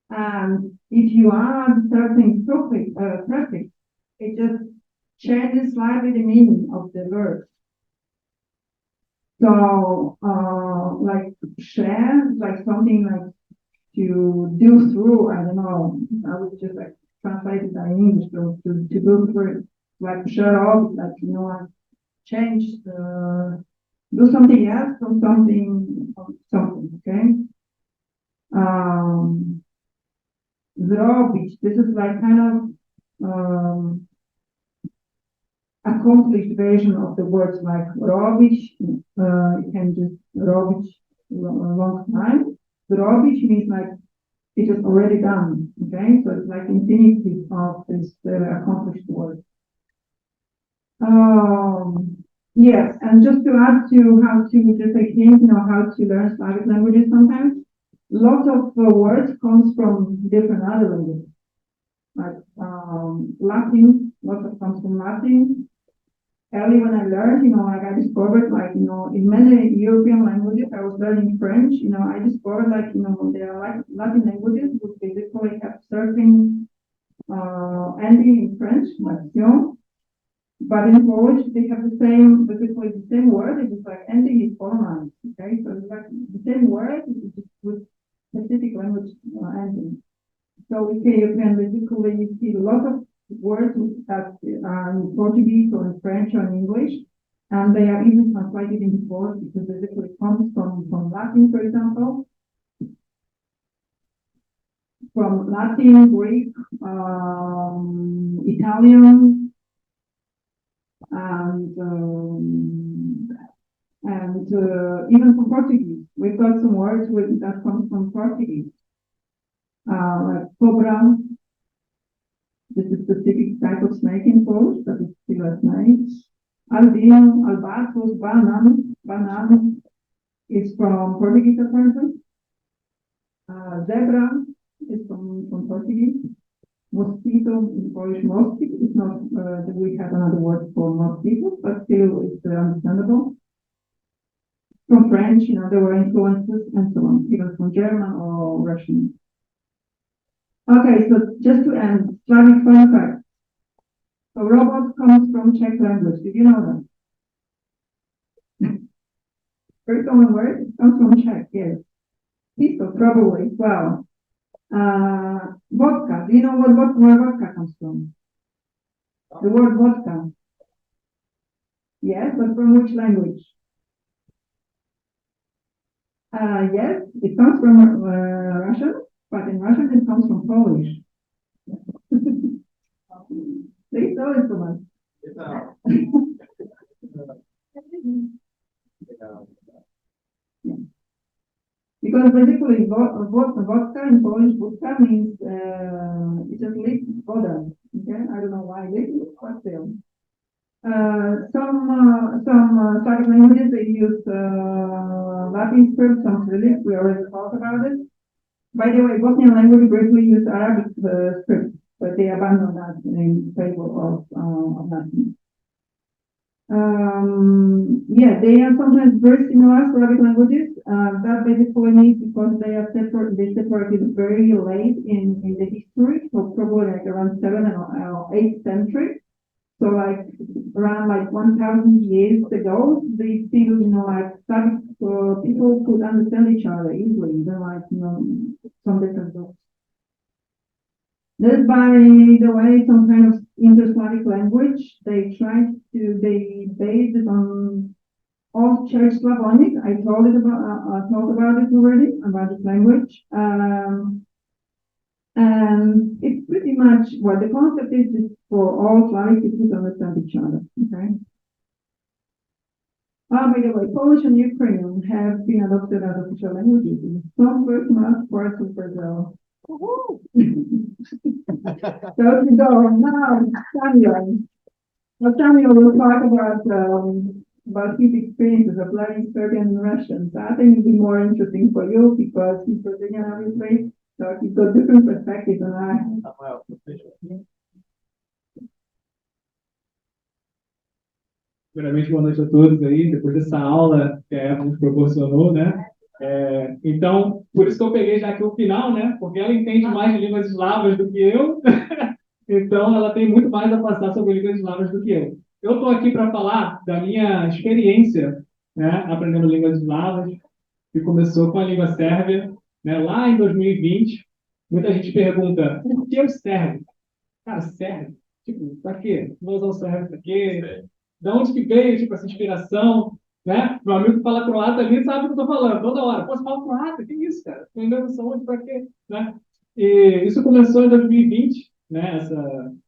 B: And if you add certain prefix, it just changes slightly the meaning of the verb. So, like share, like something like to do through, I don't know, I would just like translate it in English, so to do through, like share off, like, change, do something else from something, okay? Zrobić, this is like kind of, accomplished version of the words like robić, you can just robić a long time. Zrobić means like it is already done, okay? So it's like infinitive of this accomplished word. Yes, and just to add to how to just again, how to learn Slavic languages sometimes, lots of words comes from different other languages. Like Latin, lots of comes from Latin. Early when I learned, like I discovered, like, in many European languages, I was learning French, I discovered, like, there are like Latin languages which basically have certain ending in French, like, but in Polish, they have basically the same word, it's just like ending is formalized, okay? So it's like the same word, it's just with specific language ending. So you can basically see a lot of words that are in Portuguese or in French or in English, and they are even translated into Polish because basically it comes from Latin, for example, from Latin, Greek, Italian, and even from Portuguese. We've got some words that come from Portuguese, like cobra. This is a specific type of snake in Polish, but it's still a snake. Albino, albatros, banana is from Portuguese apparently. Zebra is from Portuguese. Mosquito in Polish, mosquito is not, we have another word for mosquito, but still it's understandable. From French, there were influences and so on, even from German or Russian. Okay, so just to end, Slavic fun fact. So robot comes from Czech language. Did you know that? Very common word. It comes from Czech, yes. Pisto, probably. Well, vodka. Do you know where vodka comes from? The word vodka. Yes, but from which language? Yes, it comes from Russian. But in Russian, it comes from Polish. They saw it so much. Yeah. Because basically, vodka in Polish, vodka means it just liquid water. Okay, I don't know why liquid, but still. Some Slavic languages they use Latin script, some Cyrillic. We already talked about it. By the way, Bosnian language briefly used Arabic script, but they abandoned that in favor of Latin. Yeah, they are sometimes very similar Slavic languages. That basically means because they separated very late in the history, so probably like around 7th or 8th century. So like around like 1,000 years ago, they still, like Slavic people could understand each other easily, even like, some different groups. There's, by the way, some kind of inter-Slavic language. They based it on Old Church Slavonic. I talked about it already, about this language. And it's pretty much what the concept is for all Slavic people to understand each other. Okay. By the way, Polish and Ukrainian have been adopted as official languages in some very much parts of Brazil. So to go now, Samuel. Well, Samuel will talk about his experiences of learning Serbian and Russian. So I think it'll be more interesting for you because he's Brazilian, obviously. So he's got different perspectives than I.
E: Primeiramente, boa noite a todos aí, depois dessa aula que a Eva nos proporcionou, né? Então, por isso que eu peguei já aqui o final, né? Porque ela entende mais de línguas eslavas do que eu, então ela tem muito mais a passar sobre línguas eslavas do que eu. Eu estou aqui para falar da minha experiência, né? Aprendendo línguas eslavas, que começou com a língua sérvia, né? Lá em 2020. Muita gente pergunta, por que o sérvio? Cara, sérvio? Tipo, para quê? Vou usar o sérvio para quê? Da onde que veio, tipo, essa inspiração, né? Meu amigo que fala croata ali sabe o que eu tô falando, toda hora. Pô, você fala croata, que isso, cara? Aprendeu noção onde, pra quê? Né? E isso começou em 2020, né?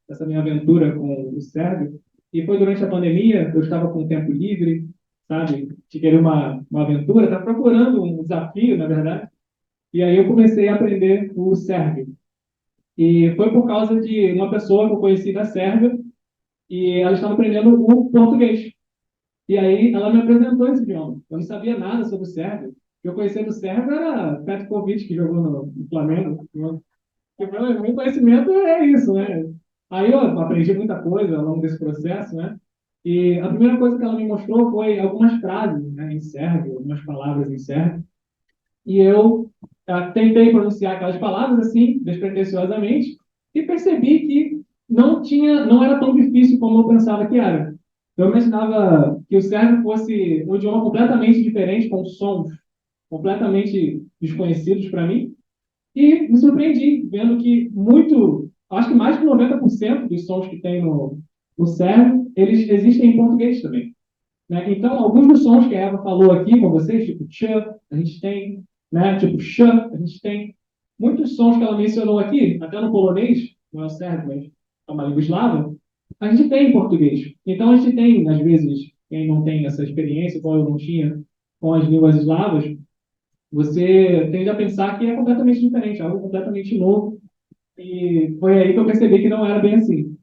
E: Essa minha aventura com o sérvio. E foi durante a pandemia, eu estava com tempo livre, sabe? De querer uma aventura, estava procurando um desafio, na verdade. E aí eu comecei a aprender o sérvio. E foi por causa de uma pessoa que eu conheci da Sérvia, e ela estava aprendendo o português. E aí ela me apresentou esse idioma. Eu não sabia nada sobre o sérvio. O que eu conhecia do sérvio era Petkovic, que jogou no Flamengo. Porque o meu conhecimento é isso, né? Aí eu aprendi muita coisa ao longo desse processo, né? E a primeira coisa que ela me mostrou foi algumas frases, né, em sérvio, algumas palavras em sérvio. E eu tentei pronunciar aquelas palavras assim, despretensiosamente, e percebi que não era tão difícil como eu pensava que era. Eu imaginava que o sérvio fosse um idioma completamente diferente, com sons completamente desconhecidos para mim, e me surpreendi, vendo que acho que mais de 90% dos sons que tem no sérvio, eles existem em português também. Né? Então, alguns dos sons que a Eva falou aqui com vocês, tipo tch, a gente tem, né? Tipo sh, a gente tem. Muitos sons que ela mencionou aqui, até no polonês, não é o sérvio, mas é uma língua eslava, a gente tem em português. Então, a gente tem, às vezes, quem não tem essa experiência, como eu não tinha, com as línguas eslavas, você tende a pensar que é completamente diferente, algo completamente novo. E foi aí que eu percebi que não era bem assim.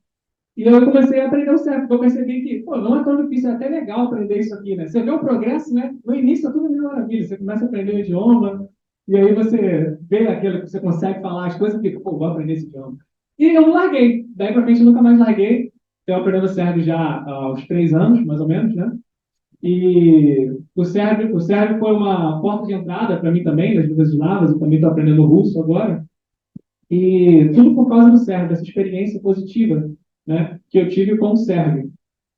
E: E eu comecei a aprender o certo, porque eu percebi que, pô, não é tão difícil, é até legal aprender isso aqui, né? Você vê o progresso, né? No início é tudo mil maravilha, você começa a aprender o idioma, e aí você vê aquilo que você consegue falar, as coisas, e fica, pô, vou aprender esse idioma. E eu não larguei, daí pra frente eu nunca mais larguei. Estou aprendendo sérvio já há uns 3 anos, mais ou menos, né? E o sérvio foi uma porta de entrada para mim também, das línguas eslavas, eu também estou aprendendo russo agora. E tudo por causa do sérvio, dessa experiência positiva, né, que eu tive com o sérvio.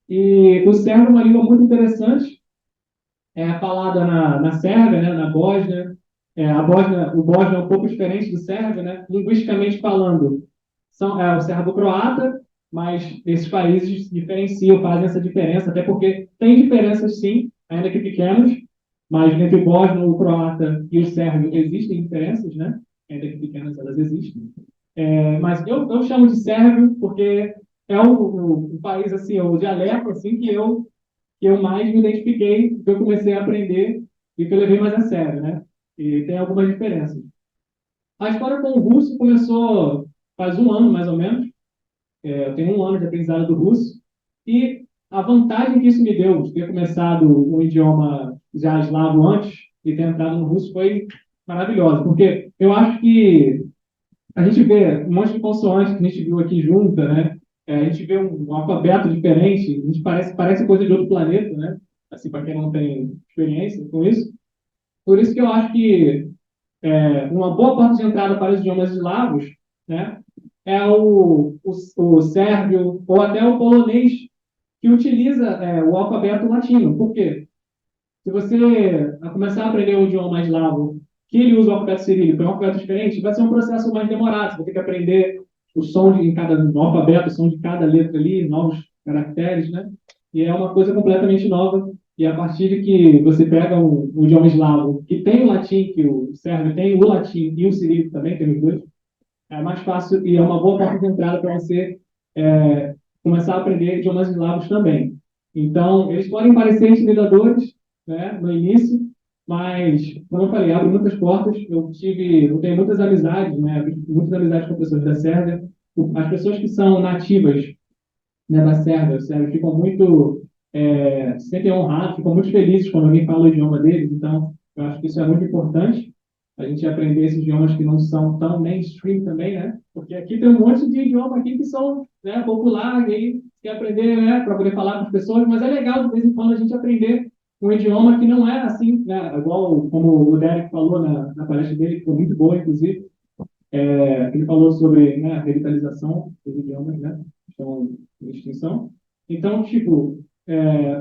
E: E o sérvio é uma língua muito interessante, é falada na Sérvia, né, na Bósnia. O Bósnia é um pouco diferente do sérvio, né, linguisticamente falando. É o sérvio-croata, mas esses países se diferenciam, fazem essa diferença, até porque tem diferenças sim, ainda que pequenas, mas entre o bósnio, o croata e o sérvio existem diferenças, né? Ainda que pequenas elas existem. Mas eu chamo de sérvio porque é o país, assim, o dialeto assim, que eu mais me identifiquei, que eu comecei a aprender e que eu levei mais a sério, né? E tem algumas diferenças. A história com o russo começou faz um ano, mais ou menos. Eu tenho um ano de aprendizado do russo. E a vantagem que isso me deu de ter começado um idioma já eslavo antes e ter entrado no russo foi maravilhosa. Porque eu acho que a gente vê um monte de consoantes que a gente viu aqui junta, né? A gente vê um alfabeto diferente, a gente parece coisa de outro planeta, né? Assim, para quem não tem experiência com isso. Por isso que eu acho que uma boa porta de entrada para os idiomas eslavos, né, é o sérvio ou até o polonês, que utiliza o alfabeto latino. Por quê? Se você começar a aprender um idioma eslavo que ele usa o alfabeto cirílico, é um alfabeto diferente, vai ser um processo mais demorado. Você vai ter que aprender o som no alfabeto, o som de cada letra ali, novos caracteres, né? E é uma coisa completamente nova. E a partir de que você pega um idioma eslavo que tem o latim, que o sérvio tem o latim e o cirílico também, tem os dois, é mais fácil e é uma boa porta de entrada para você começar a aprender idiomas eslavos também. Então, eles podem parecer intimidadores, né, no início, mas, como eu falei, abre muitas portas. Eu tenho muitas amizades, né? Muitas amizades com pessoas da Sérvia. As pessoas que são nativas, né, da Sérvia, ficam muito, se sentem honrados, ficam muito felizes quando alguém fala o idioma deles. Então, eu acho que isso é muito importante, a gente aprender esses idiomas que não são tão mainstream também, né? Porque aqui tem um monte de idioma aqui que são, né, popular, e aí quer aprender, né, para poder falar com as pessoas, mas é legal de vez em quando a gente aprender um idioma que não é assim, né, igual como o Derek falou na palestra dele, que foi muito boa, inclusive. Ele falou sobre, né, a revitalização dos idiomas, né, que estão em extinção. Então, tipo,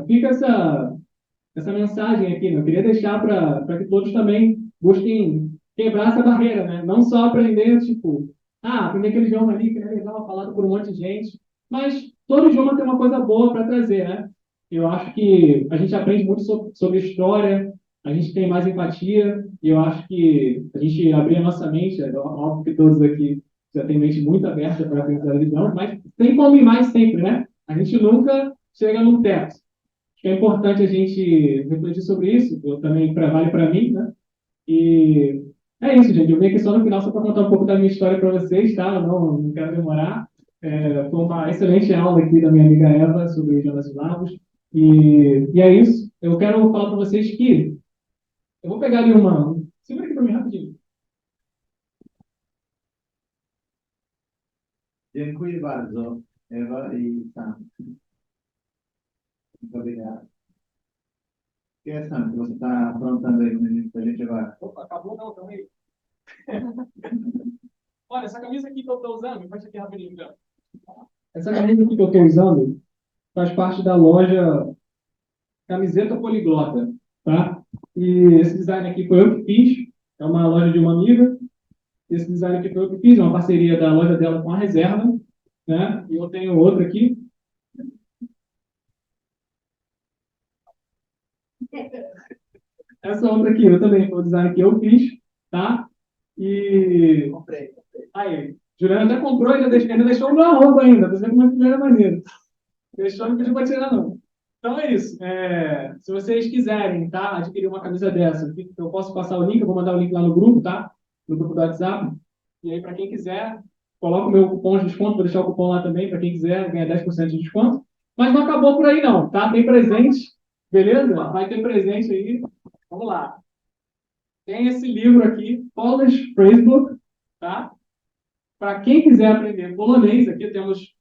E: fica essa mensagem aqui, né? Eu queria deixar para que todos também busquem quebrar essa barreira, né? Não só aprender, tipo, aprender aquele idioma ali que é legal, falado por um monte de gente, mas todo idioma tem uma coisa boa para trazer, né? Eu acho que a gente aprende muito sobre história, a gente tem mais empatia, e eu acho que a gente abrir a nossa mente, é óbvio que todos aqui já têm mente muito aberta para aprender idiomas, mas tem como ir mais sempre, né? A gente nunca chega num teto. Acho que é importante a gente refletir sobre isso, eu também vale para mim, né? E é isso, gente. Eu vim aqui só no final só para contar um pouco da minha história para vocês, tá? Eu não quero demorar. Foi uma excelente aula aqui da minha amiga Eva sobre idiomas eslavos. E é isso. Eu quero falar para vocês que eu vou pegar ali uma. Segura aqui para mim rapidinho.
A: Dziękuję bardzo, Ewa i Sam. Muito obrigado. Que é, Sam, que você está aprontando aí para a gente agora?
E: Opa, acabou não também. Olha, essa camisa aqui que eu estou usando, fecha aqui rapidinho, então. Essa camisa aqui que eu estou usando faz parte da loja Camiseta Poliglota, tá? E esse design aqui foi eu que fiz, é uma loja de uma amiga. Esse design aqui foi eu que fiz, uma parceria da loja dela com a Reserva, né? E eu tenho outro aqui. Essa outra aqui, eu também, foi o design que eu fiz, tá? E
C: Comprei.
E: aí, Juliana até comprou e ainda deixou o meu arroba ainda, pra você ver como é que era maneiro. Deixou, não pediu para tirar, não. Então é isso. Se vocês quiserem, tá, adquirir uma camisa dessa, eu posso passar o link, eu vou mandar o link lá no grupo, tá? No grupo do WhatsApp. E aí, para quem quiser, coloca o meu cupom de desconto, vou deixar o cupom lá também, para quem quiser ganhar 10% de desconto. Mas não acabou por aí, não, tá? Tem presente, beleza? Vai ter presente aí. Vamos lá. Tem esse livro aqui, Polish Phrasebook, tá? Para quem quiser aprender polonês, aqui temos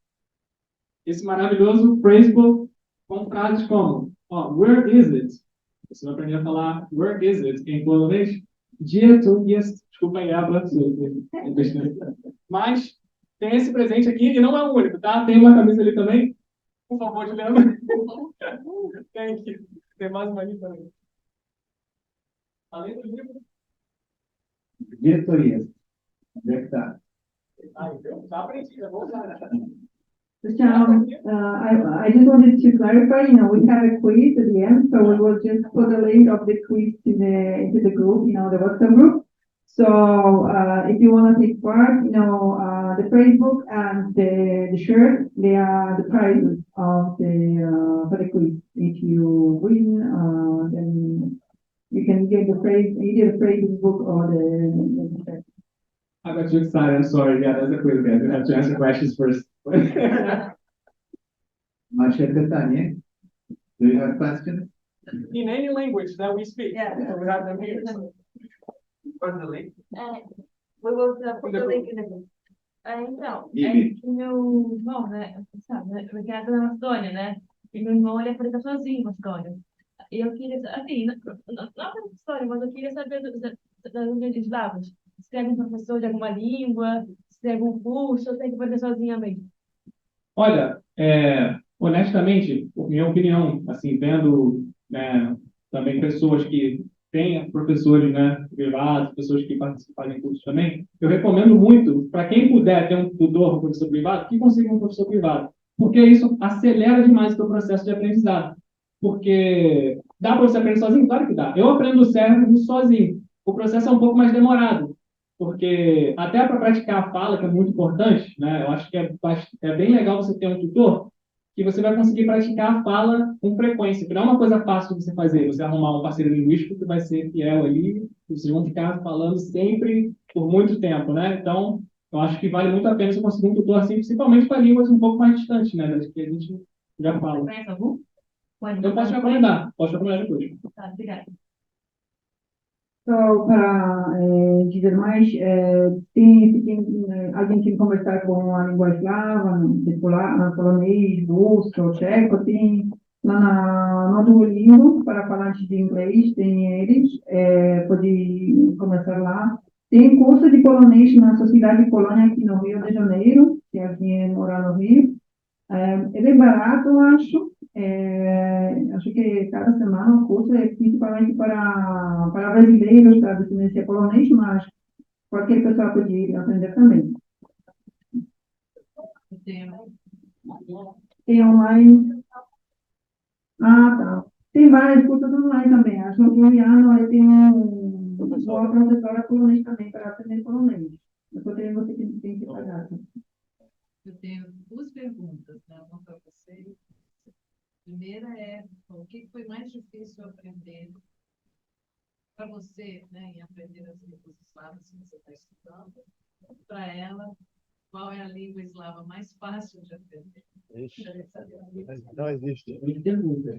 E: esse maravilhoso phrasebook com frases como, where is it? Você vai aprender a falar where is it em polonês. Dia tu jest, desculpa aí, Abra, mas tem esse presente aqui e não é o único, tá? Tem uma camisa ali também. Por favor, Juliana. Tem aqui. Tem mais uma ali também. Além do livro.
A: Diretoria. Onde é que está?
E: Então, já aprendi, já vou usar, né?
B: Just, I just wanted to clarify, we have a quiz at the end, so we will just put the link of the quiz into the group, the WhatsApp group. So, if you want to take part, the Facebook and the shirt, they are the prizes of for the quiz. If you win, then you can get either the Facebook or the shirt.
E: I got you excited. I'm sorry. Yeah, that's a quiz, guys. We have to answer questions first.
A: Tanya, do you have questions?
E: In any language that we speak.
B: Yeah.
E: So we have them here. So. Where's the link?
F: We will put the link in the group. Então, que meu irmão, né, sabe, eu quero na Macedônia, né, e meu irmão, ele aprendeu sozinho na Macedônia. E eu queria, assim, não da história, mas eu queria saber das línguas eslavas. Se tem algum professor de alguma língua, se tem algum curso, ou tem que aprender sozinha mesmo.
E: Olha, honestamente, minha opinião, assim, vendo, né, também pessoas que têm professores, né, privados, pessoas que participam em cursos também, eu recomendo muito, para quem puder ter um tutor, um professor privado, que consiga um professor privado, porque isso acelera demais o seu processo de aprendizado. Porque dá para você aprender sozinho? Claro que dá. Eu aprendo o cérebro sozinho. O processo é um pouco mais demorado, porque até para praticar a fala, que é muito importante, né, eu acho que é bem legal você ter um tutor, que você vai conseguir praticar a fala com frequência. Porque não é uma coisa fácil de você fazer, você arrumar um parceiro linguístico que vai ser fiel ali, e vocês vão ficar falando sempre por muito tempo, né? Então, eu acho que vale muito a pena você conseguir um tutor assim, principalmente para línguas um pouco mais distantes, né? Das que a gente já
F: Você
E: fala.
F: conhece algum? Pode
E: Eu posso te recomendar, posso te recomendar depois.
F: Tá, obrigada.
B: Só para dizer mais, se alguém quer conversar com a língua eslava, polonês, russo, tcheco, tem lá no Duolingo, para falantes de inglês, tem eles, pode começar lá. Tem curso de polonês na Sociedade de Polônia aqui no Rio de Janeiro, se alguém morar no Rio. É bem barato, eu acho. Acho que cada semana o curso é principalmente para brasileiros, para descendência polonês, mas qualquer pessoa pode ir aprender também. Tem online. Ah, tá. Tem vários cursos online também. Acho que no ucraniano aí tem uma professora polonês também para aprender polonês. Eu só tenho você que tem que pagar.
G: Eu tenho duas perguntas, né? Uma para você. A primeira é, o que foi mais difícil aprender para você, né, em aprender as línguas eslavas que você está estudando? Para ela, qual é a língua eslava mais fácil de aprender?
C: Ixi, não existe.
E: Muitas perguntas.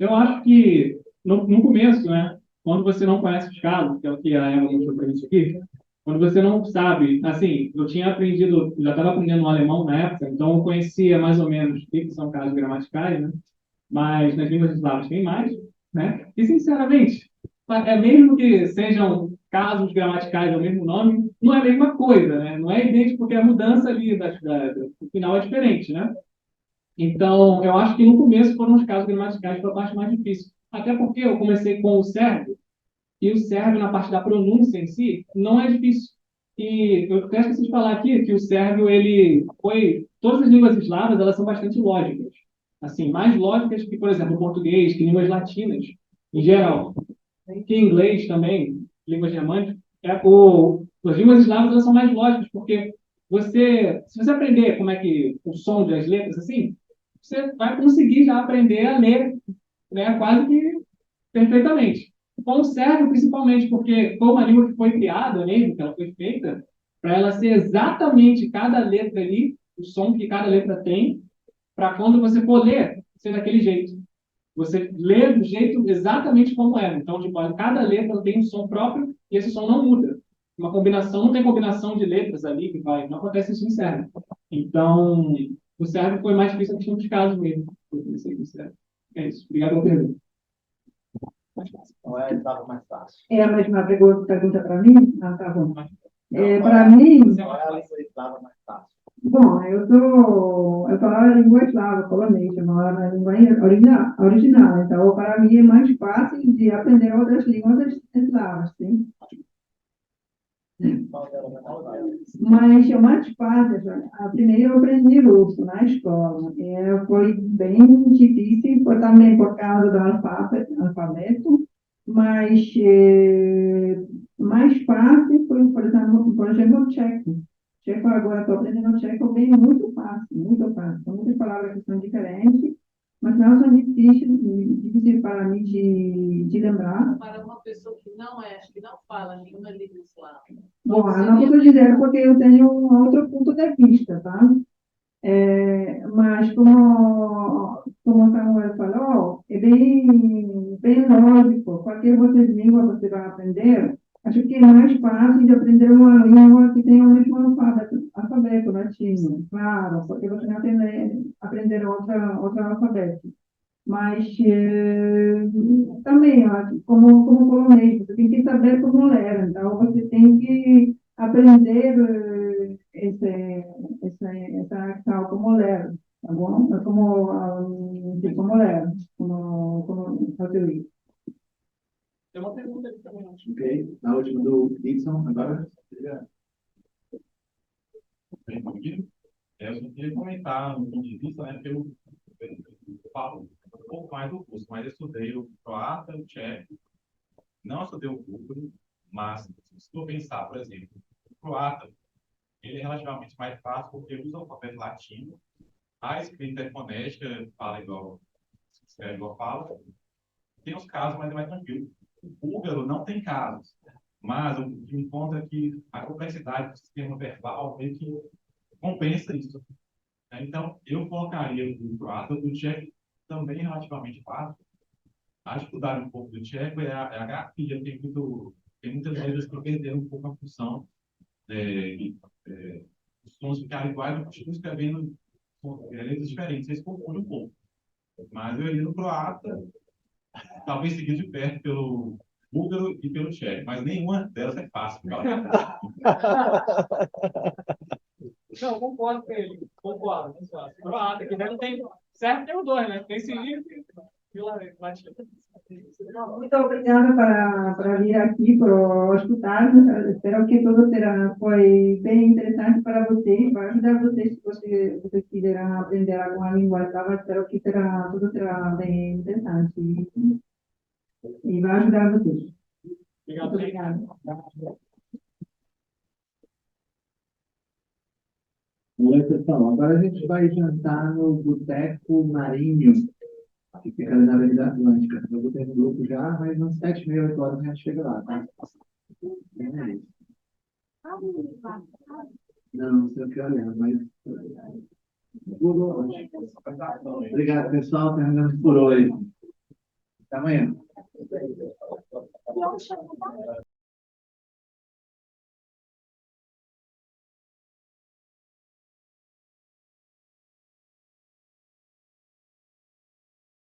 E: Eu acho que no começo, né, quando você não conhece os casos, que é o que a Ewa mostrou para a gente aqui, quando você não sabe, assim, eu tinha aprendido, já estava aprendendo alemão na época, então eu conhecia mais ou menos o que são casos gramaticais, né? Mas nas línguas eslavas tem mais, né? E, sinceramente, mesmo que sejam casos gramaticais ao mesmo nome, não é a mesma coisa, né? Não é idêntico porque a mudança ali do final é diferente, né? Então, eu acho que no começo foram os casos gramaticais que foi a parte mais difícil. Até porque eu comecei com o sérvio, e o sérvio, na parte da pronúncia em si, não é difícil. E eu até esqueci de falar aqui que o sérvio, ele foi... Todas as línguas eslavas, elas são bastante lógicas. Assim, mais lógicas que, por exemplo, o português, que línguas latinas, em geral. Que inglês também, línguas germânicas. As línguas eslavas, elas são mais lógicas, porque se você aprender como é que o som das letras, assim, você vai conseguir já aprender a ler, né, quase que perfeitamente. Com o sérvio, principalmente, porque foi uma língua que foi criada mesmo, que ela foi feita, para ela ser exatamente cada letra ali, o som que cada letra tem, para quando você for ler, ser daquele jeito. Você lê do jeito exatamente como é. Então, tipo, cada letra tem um som próprio e esse som não muda. Uma combinação, não tem combinação de letras ali que vai. Não acontece isso no sérvio. Então, o sérvio foi mais difícil a questão dos casos mesmo. Eu comecei com o sérvio. É isso. Obrigado pela pergunta.
C: Não é estava mais fácil.
B: É a mesma pergunta para mim? Ah, tá bom. Para mim,
C: Não é a língua eslava mais fácil.
B: bom, eu falava a língua eslava, polonês, eu falava a língua original. Então, para mim é mais fácil de aprender outras línguas eslavas, sim. Mas o mais fácil, primeiro eu aprendi russo na escola. Foi bem difícil, também por causa do alfabeto, mas mais fácil foi, por exemplo, o tcheco. Tcheco agora estou aprendendo tcheco bem muito fácil, muito fácil. São muitas palavras que são diferentes, mas não são difíceis para mim de lembrar.
G: Para uma pessoa que não é, que não fala nenhuma língua eslava.
B: Bom, eu não posso dizer porque eu tenho um outro ponto de vista, tá? Mas como o Samuel falou, é bem lógico. Qualquer língua você vai aprender, acho que é mais fácil de aprender uma língua que tem o mesmo alfabeto latino, claro, porque você não tem que aprender outro alfabeto. Mas também, como polonês, você tem que saber como ler, então você tem que aprender essa ação, como ler, tá bom? Como ler, como fazer isso.
E: Tem uma pergunta aqui também.
A: Ok. Na última do Dixon, agora.
D: Bem, bom dia. Eu só queria comentar no ponto de vista, né, que eu falo um pouco mais do curso, mas eu estudei o croata, o tcheco, não estudei o búlgaro, mas se tu pensar, por exemplo, o croata, ele é relativamente mais fácil porque usa o alfabeto latino, a escrita é fonética, fala igual, escreve igual fala. Tem os casos, mas é mais tranquilo. O búlgaro não tem casos, mas o que me conta é que a complexidade do sistema verbal meio que compensa isso. Né? Então, eu colocaria o croata, o tcheco também relativamente fácil. A dificuldade um pouco do tcheco é a grafia, tem muitas letras que perderam um pouco a função, os sons ficaram iguais, eu continuo escrevendo letras diferentes, eles confundem um pouco. Mas eu iria no croata, talvez seguido de perto pelo búlgaro e pelo tcheco, mas nenhuma delas é fácil.
E: Não, concordo com ele. Concordo. Croata, que não tem. Certo, tem o dois, né? Tem cirílico e latino.
B: Muito obrigada para vir aqui, para escutar. Espero que tudo foi bem interessante para vocês. Vai ajudar vocês se vocês quiserem aprender alguma língua eslava. Espero que tudo será bem interessante. E vai ajudar vocês.
E: Obrigado.
B: Muito obrigada.
A: Oi, pessoal. Agora a gente vai jantar no Boteco Marinho, que fica ali na Avenida Atlântica. Eu botei no grupo já, mas uns 7h30, 8 horas a gente chega lá, tá? É isso. Não, não sei o que olhar, mas... Obrigado, pessoal. Terminamos por hoje. Até amanhã.